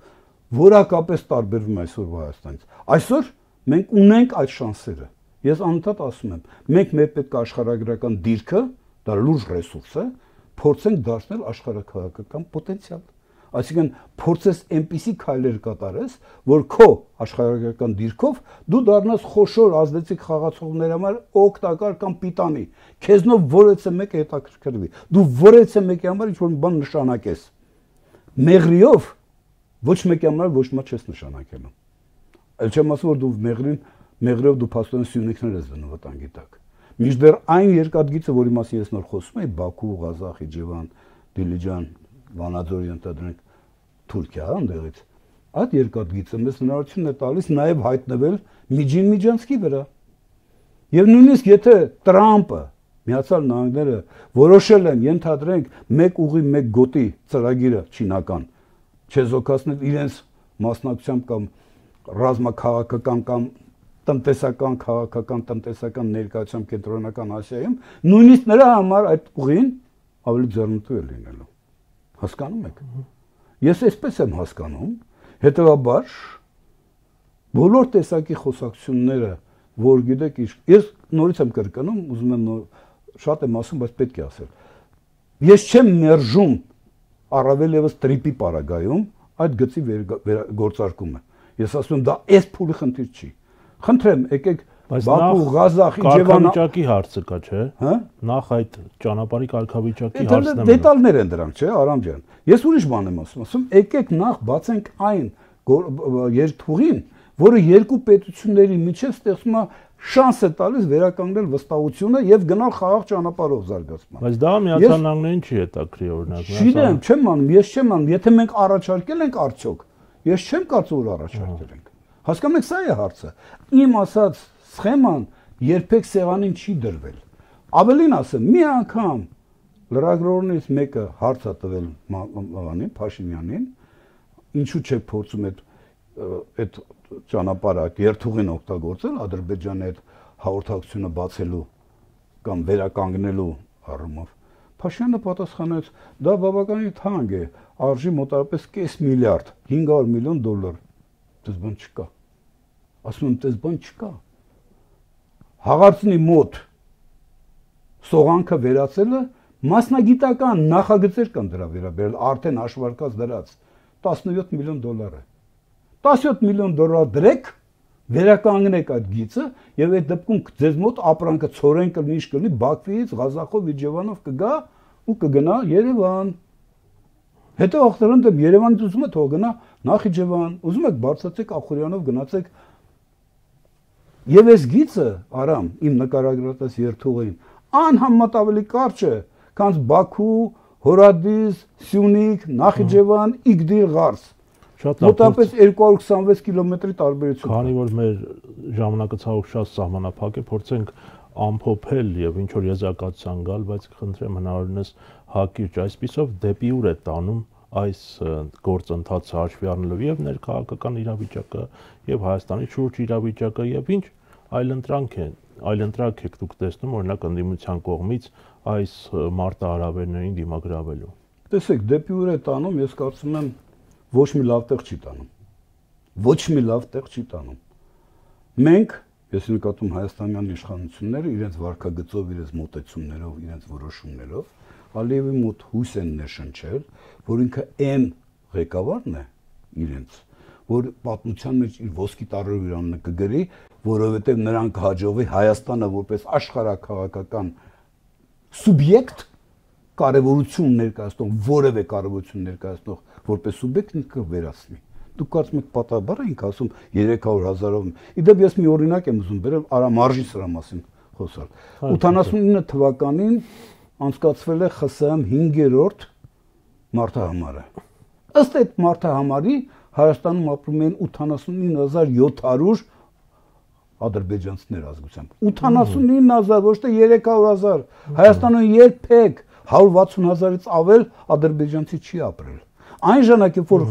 որակապես տարբերվում այսօր Հայաստանից։ Այսօր մենք ունենք այդ շանսերը։ Ես անընդհատ ասում եմ, մենք մեր պետք է աշխարհագրական դիրքը, դա լուրջ ռեսուրս է, փորձենք դարձնել աշխարհաքաղաքական պոտենցիալ։ Այսինքն փորձես այնպիսի քայլեր կատարես, որ քո աշխարհագրական դիրքով դու դառնաս խոշոր ազդեցիկ խաղացողների համար օգտակար կամ պիտանի։ Քեզնով որևէ մեկը հետաքրքրվի։ Դու որևէ մեկի համար ինչ-որ բան նշանակես։ Մեղրիով ոչ մեկի համար ոչ մի չես նշանակելու։ Այլ չեմ ասում, որ դու մեղրիով դու փաստորեն սյունիքներ ես դնում վտանգի տակ։ Մինչդեռ այն երկաթգիծը, որի մասին ես նոր խոսում եի, Բաքու, Ղազախ, Իջևան, Դիլիջան, Վանաձորի ընդդրանք Թուրքիա, այնտեղից այդ երկաթգիծը մեզ հնարավորություն է տալիս նաև հայտնվել Միջին Միջանցքի վրա։ Եվ նույնիսկ եթե Տրամպը, Միացյալ Նահանգները որոշել են ենթադրենք մեկ ուղի մեկ գոտի ծրագիրը չինական, չեզոքացնել իրենց մասնակցությամբ կամ ռազմաքաղաքական կամ տնտեսական, քաղաքական, տնտեսական ներկայությամբ կենտրոնական Ասիայում, նույնիսկ նրա համար այդ ուղին ավելի ձեռնտու է լինելու։ Հասկանում եք։ Ես այսպես եմ հասկանում, հետևաբար բոլոր տեսակի խոսակցությունները, որ գիտեք, ես նորից եմ կրկնում, ուզում եմ շատ եմ ասում, բայց պետք է ասել։ Ես չեմ մերժում առավել եւս տրիպի պարագայում այդ գծի գործարկումը։ Ես ասում եմ, դա այս փուլի խնդիր չի։ Խնդրեմ, եկեք Բաքու, Ղազախ, Իջևան կարգավիճակի հարցը կա, չէ՞։ Հա։ Նախ այդ ճանապարհի կարգավիճակի հարցն է։ Դետալներ են դրանք, չէ՞, Արամ ջան։ Ես ուրիշ բան եմ ասում, եկեք նախ բացենք այն երթուղին, որը երկու պետությունների միջև ստեղծում է շանս է տալիս վերականգնել վստահությունը եւ գնալ խաղաղ ճանապարհով զարգացման։ Բայց դա Միացյալ Նահանգներին չի հետաքրի օրինակ։ Չգիտեմ, չեմ անում, ես չեմ անում, եթե մենք առաջարկել ենք արդյոք, ես չեմ կարծում որ առաջարկել ենք։ Հասկանում եք, սա է հարցը։ Իմ ասած սխեման երբեք սեղանին չի դրվել։ Ավելին ասեմ, մի անգամ լրագրողներից մեկը հարց է տվել Մանուկյանին, Փաշինյանին, ինչու՞ չեք փորձում այդ ճանապարհը երթուղին օգտագործել Ադրբեջանի հետ հաղորդակցությունը բացելու կամ վերականգնելու առումով։ Փաշինյանը պատասխանեց, դա բավականին թանկ է, արժի մոտավորապես կես միլիարդ, 500 միլիոն դոլար։ Դες բան չկա։ Ասում եմ, դες բան չկա։ Հաղարծնի մոտ սողանքը վերացելը մասնագիտական նախագծեր կան դրա վերաբերյալ, արդեն հաշվարկած դրած 17 միլիոն դոլար է։ 17 միլիոն դոլար դրեք, վերականգնեք այդ գիծը եւ այդ դեպքում ձեզ մոտ ապրանքը ծորեն կլինի, ինչ կլինի, Բաքվից, Ղազախով, Իջևանով կգա ու կգնա Երևան։ Հետո ախտրանդ Երևանից ուզում եք թող գնա Նախիջևան, ուզում եք բարձրացեք Ախուրյանով գնացեք։ Եվ այս գիծը, Արամ, իմ նկարագրած երթուղին, անհամեմատ ավելի կարճ է, քան Բաքու, Հորադիս, Սյունիք, Նախիջևան, Իգդիր, Ղարս։ Մոտավորապես 226 կիլոմետրի տարբերություն։ Քանի որ մեր ժամանակը ցավոք շատ սահմանափակ է, փորձենք ամփոփել եւ ինչ որ եզրակացության գալ, բայց կխնդրեմ հնարավորինս հակիրճ այսպիսով դեպի ուր է տանում այս գործընթացը հաշվի առնելով եւ ներքաղաքական իրավիճակը եւ Հայաստանի շուրջ իրավիճակը եւ ինչ այլընտրանք եք դուք տեսնում օրինակ ընդդիմության կողմից այս մարտահրավերներին դիմագրավելու։ Տեսեք, դեպի ուր է տանում, ես կարծում եմ ոչ մի լավ տեղ չի տանում։ Ոչ մի լավ տեղ չի տանում։ Մենք, ես նկատում հայաստանյան իշխանությունները իրենց վարքագծով, իրենց մոտեցումներով, իրենց որոշումներով Ալիևի մոտ հույս են ներշնչել, որ ինքը այն ղեկավարն է իրենց, որ պատմության մեջ իր ոսկի տարրերանը կգրի, որովհետև նրան կհաջողվի Հայաստանը որպես աշխարհաքաղաքական սուբյեկտ կարևորություն ներկայացնող, որևէ կարևորություն ներկայացնող որպես սուբյեկտ ինքը վերացնի։ Դուք կարծում եք պատահաբար ենք ասում 300,000-ով։ Իդեպ ես մի օրինակ եմ ուզում բերել, Արամ արժի սրա մասին խոսալ։ 89 թվականին անցկացվել է ԽՍՀՄ 5-րդ մարտահամարը։ Ըստ այդ մարտահամարի Հայաստանում ապրում են 89700 ադրբեջանցիներ ազգությամբ։ 89000, ոչ թե 300,000։ Հայաստանում երբեք 160,000-ից ավել ադրբեջանցի չի ապրել։ Այն ժամանակ, որ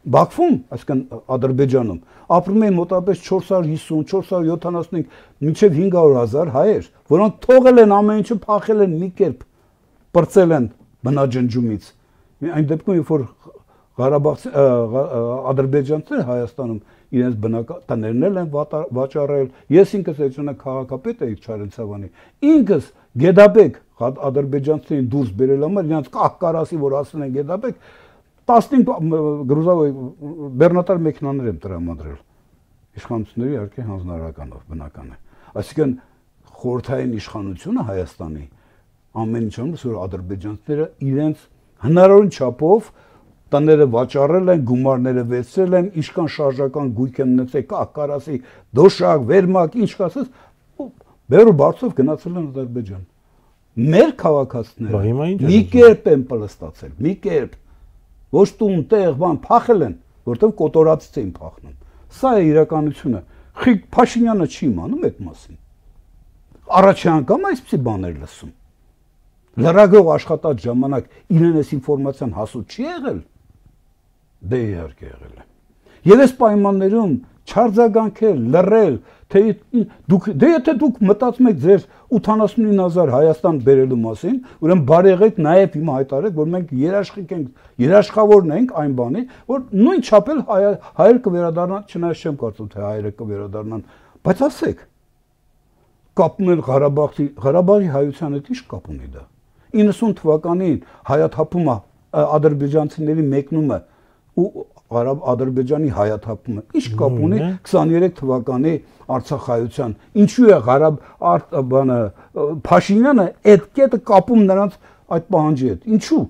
Բաքվում, այսինքն Ադրբեջանում, ապրում են մոտավորապես 450, 475, մինչև 500,000 հայեր, որոնք թողել են ամեն ինչը, փախել են մի կերպ, պրծել են բնաջնջումից։ Այն դեպքում, որ ադրբեջանցիները Հայաստանում իրենց բնակարաններն են վաճառել, ես ինքս այդ քաղաքապետ էի Չարենցավանի, ինքս Գեդաբեկ ադրբեջանցիներին դուրս բերել համար, իրենց կահկարասի, որ ասել են Գեդաբեկ, 15 գրուզավոր բեռնատար մեքենաներ եմ տրամադրել։ Իշխանությունների իհարկե հանձնարարականով բնական է։ Այսինքն խորհրդային իշխանությունը Հայաստանի ամեն ինչ անում, որ ադրբեջանցիները իրենց հնարավորին չափով տները վաճառել են, գումարները վերցրել են, ինչքան շարժական գույք են ունեցել, կահկարասի, դոշակ, վերմակ, ինչ կասես, բերու բարձով գնացել են Ադրբեջան։ Մեր քաղաքացիները մի կերպ են պլստացել, մի կերպ ոչ տուն տեղ բան փախել են, որտեղ կոտորածից էին փախնում։ Սա է իրականությունը։ Փաշինյանը չի իմանում այդ մասին։ Առաջի անգամ այսպիսի բաներ լսում։ Լրագրող աշխատած ժամանակ իրեն այս ինֆորմացիան հասու չի եղել։ Դե իհարկե եղել է։ Եվ այս պայմաններում չարձագանքել, լռել, թե եթե դուք մտածում եք ձեր 89000 Հայաստան բերելու մասին, ուրեմն բարեղեք նաև հիմա հայտարարեք, որ մենք երաշխիք ենք, երաշխավորն ենք այն բանի, որ նույն չափել հայեր կվերադառնան, չնայած չեմ կարծում թե հայերը կվերադառնան, բայց ասեք, կապում են Ղարաբաղի հայության հետ ի՞նչ կապ ունի դա։ 90 թվականին հայաթափումը ադրբեջանցիների մեկնումը ու Ադրբեջանի հայաթափումը ի՞նչ կապ ունի 23 թվականի Արցախայության, ինչու է բանը Փաշինյանը այդ կետը կապում նրանց այդ պահանջի հետ, ինչու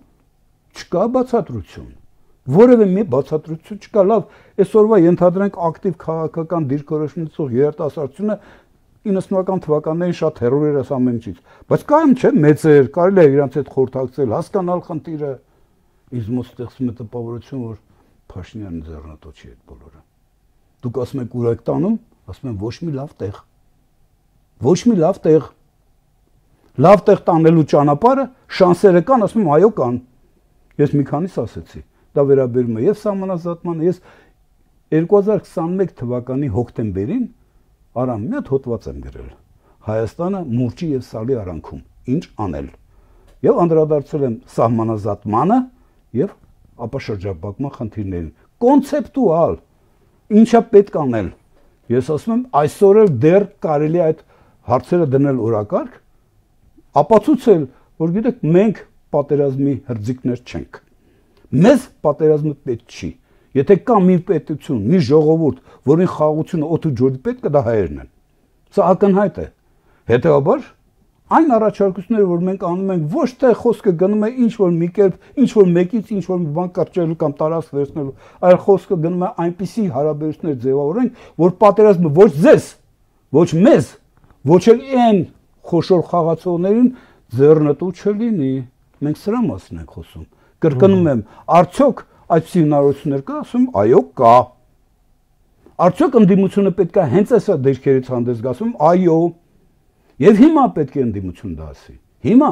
չկա բացատրություն, որևէ մի բացատրություն չկա, լավ, այսօրվա ենթադրենք ակտիվ քաղաքական դիրքորոշումից երիտասարդությունը 90-ական թվականներին շատ հեռու էր այս ամեն ինչից, բայց կայում չէ մեծեր, կարելի է իրանց հետ խորհրդակցել, հասկանալ խնդիրը, ինձ մոտ ստեղծում է տպավորություն, որ Փաշինյանը ձեռնտու չի այդ բոլորը։ Դուք ասում եք ուր եք տանում, ասում եմ ոչ մի լավ տեղ։ Ոչ մի լավ տեղ։ Լավ տեղ տանելու ճանապարհը շանսերը կան, ասում եմ, այո կան։ Ես մի քանիս ասեցի։ Դա վերաբերում է եւ սահմանազատմանը, ես 2021 թվականի հոկտեմբերին Արամ մի հատ հոդված եմ գրել։ Հայաստանը մուրճի եւ սալի արանքում ինչ անել։ Եվ անդրադարձել եմ սահմանազատմանը եւ ապաշրջապատման խնդիրներին։ Կոնցեպտուալ ինչա պետք անել։ Ես ասում եմ, այսօր էլ դեռ կարելի է այդ հարցերը դնել օրակարգ, ապացուցել, որ գիտեք, մենք պատերազմի հրձիկներ չենք։ Մեզ պատերազմը պետք չի։ Եթե կա մի պետություն, մի ժողովուրդ, որին խաղաղությունը օդ ու ջուրի պետք է, դա հայերն են։ Սա ակնհայտ է։ Հետևաբար այն առաջարկությունները, որ մենք անում ենք, ոչ թե խոսքը գնում է ինչ որ մի կերպ, ինչ որ մեկից ինչ որ մի բան կարճելու կամ տարածք վերցնելու, այլ խոսքը գնում է այնպիսի հարաբերություններ ձևավորենք, որ պատերազմը ոչ ձեզ, ոչ մեզ, ոչ էլ այն խոշոր խաղացողներին ձեռնտու չլինի։ Մենք սրա մասին ենք խոսում։ Կրկնում եմ, արդյոք այսպիսի հնարավորություններ կա, ասում այո կա։ Արդյոք ընդդիմությունը պետք է հենց այսա դիրքերից հանդես գա, ասում այո։ Եվ հիմա պետք է ընդդիմություն դա ասի։ Հիմա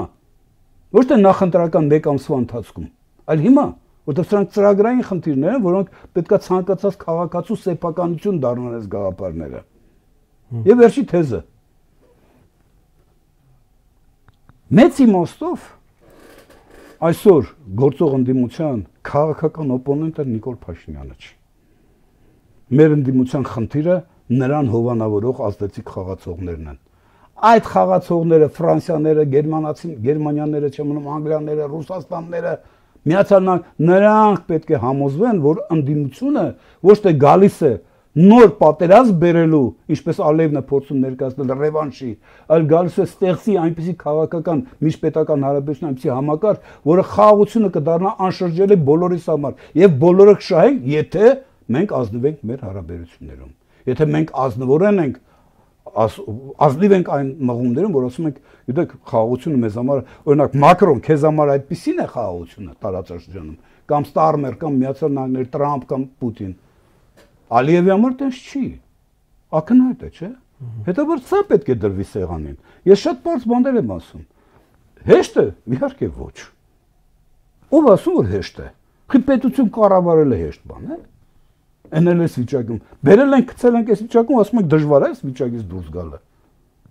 ոչ թե նախընտրական 1 ամսվա ընթացքում, այլ հիմա, որտեղ սրանք ծրագրային խնդիրներ են, որոնք պետք է ցանկացած քաղաքացու սեփականություն դառնան այս գաղափարները։ Եվ վերջի թեզը։ Մեծ իմաստով այսօր գործող ընդդիմության քաղաքական օպոնենտը Նիկոլ Փաշինյանը չի։ Մեր ընդդիմության խնդիրը նրան հովանավորող ազդեցիկ խաղացողներն են։ Այդ խաղացողները Ֆրանսիաները, Գերմանիաները, չմնում Անգլիաները, Ռուսաստանները, Միացյալ Նահանգները, նրանք պետք է համոզվեն, որ ընդդիմությունը ոչ թե գալիս է նոր պատերազմ բերելու, ինչպես Ալիևն է փորձում ներկայացնել ռևանշի, այլ գալիս է ստեղծի այնպիսի քաղաքական միջպետական հարաբերություն, այնպիսի համակարգ, որը խաղաղությունը կդառնա անշրջելի բոլորիս համար, եւ բոլորը կշահեն, եթե մենք ազնվենք մեր հարաբերություններում։ Եթե մենք ազնվորեն ենք, ազնիվ ենք այն մղումներում, որ ասում ենք, գիտեք, խաղաղությունը մեզ համար, օրինակ Մակրոն, քեզ համար այդպիսին է խաղաղությունը տարածաշրջանում, կամ Ստարմեր, կամ Միացյալ Նահանգներ, Տրամփ կամ Պուտին։ Ալիևի համար տես չի։ Ակնհայտ է, չէ՞։ Հետաբար սա պետք է դրվի սեղանին։ Ես շատ բարձ բաներ եմ ասում։ Հեշտ է, իհարկե ոչ։ Ով ասում որ հեշտ է։ Խի պետություն կառավարելը հեշտ բան է։ Էնել էս վիճակում։ Բերել ենք, գցել ենք այս վիճակում, ասում եք դժվար է այս վիճակից դուրս գալը։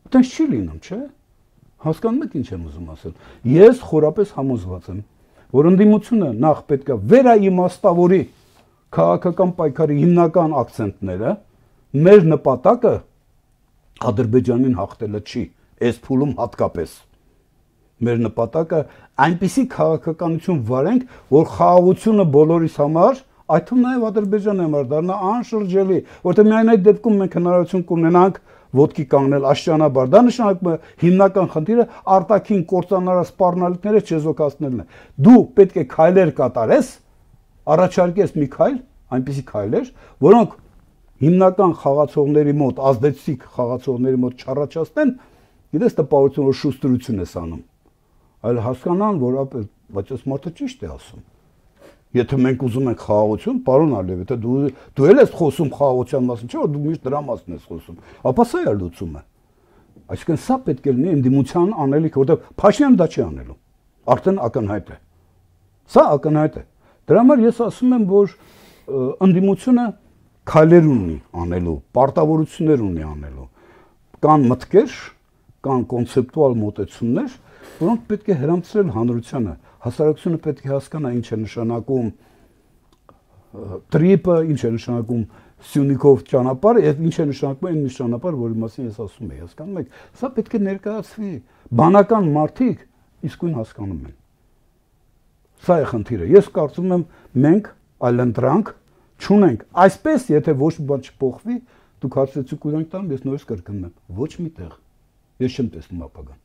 Այդպես չի լինում, չէ՞։ Հասկանում եք ինչ եմ ուզում ասել։ Ես խորապես համոզված եմ, որ ընդդիմությունը նախ պետք է վերաիմաստավորի քաղաքական պայքարի հիմնական ակցենտները, մեր նպատակը Ադրբեջանին հաղթելը չի, այս փուլում հատկապես։ Մեր նպատակը այնպիսի քաղաքականություն վարենք, որ խաղաղությունը բոլորիս համար, այդ թվում նաև Ադրբեջանի համար դառնա անշրջելի, որտեղ միայն այդ դեպքում մենք հնարավորություն կունենանք ոտքի կանգնել աշճանաբար։ Դա նշանակում է հիմնական խնդիրը արտաքին կործանարած սպառնալիքները չեզոքացնելն է։ Դու պետք է քայլեր կատարես, առաջարկես մի քայլ, այնպիսի քայլեր, որոնք հիմնական խաղացողների մոտ, ազդեցիկ խաղացողների մոտ չառաջացնեն, գիտես տպավորություն, որ շուստրություն ես անում, այլ հասկանան, որ բայց այս մարդը ճիշտ է ասում։ Եթե մենք ուզում ենք խաղաղություն, պարոն Ալիև, եթե դու էլ ես խոսում խաղաղության մասին, չէ՞ որ դու միշտ դրա մասին ես խոսում, ապա սա է լուծումը։ Այսինքն սա պետք է լինի ընդդիմության անելիք, որտեղ Փաշինյանը դա չի անելու։ Արդեն ակնհայտ է։ Սա ակնհայտ է։ Դրա համար ես ասում եմ, որ ընդդիմությունը քայլեր ունի անելու, պարտավորություններ ունի անելու։ Կան մտքեր, կան կոնցեպտուալ մոտեցումներ, որոնք պետք է հրամցրել հանրությանը։ Հասարակությունը պետք է հասկանա ինչ է նշանակում տրիպը, ինչ է նշանակում Սյունիքով ճանապարհը եւ ինչ է նշանակում այն ճանապարհը, որի մասին ես ասում եմ, հասկանում եք։ Սա պետք է ներկայացվի։ Բանական մարդիկ իսկույն հասկանում են։ Սա է խնդիրը։ Ես կարծում եմ մենք այլընտրանք չունենք։ Այսպես, եթե ոչ մի բան չփոխվի, դուք հարցրեցիք ուրանք տամ, ես նորից կրկնում եմ, ոչ մի տեղ։ Ես չեմ տեսնում ապագան։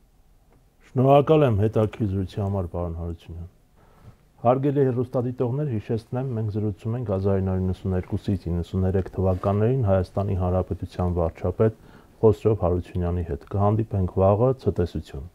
Շնորհակալ եմ հետաքրքրության համար, պարոն Հարությունյան։ Հարգելի հեռուստադիտողներ, հիշեցնեմ, մենք զրուցում ենք 1992-ից 93 թվականներին Հայաստանի Հանրապետության վարչապետ Խոսրով Հարությունյանի հետ։ Կհանդիպենք վաղը, ցտեսություն։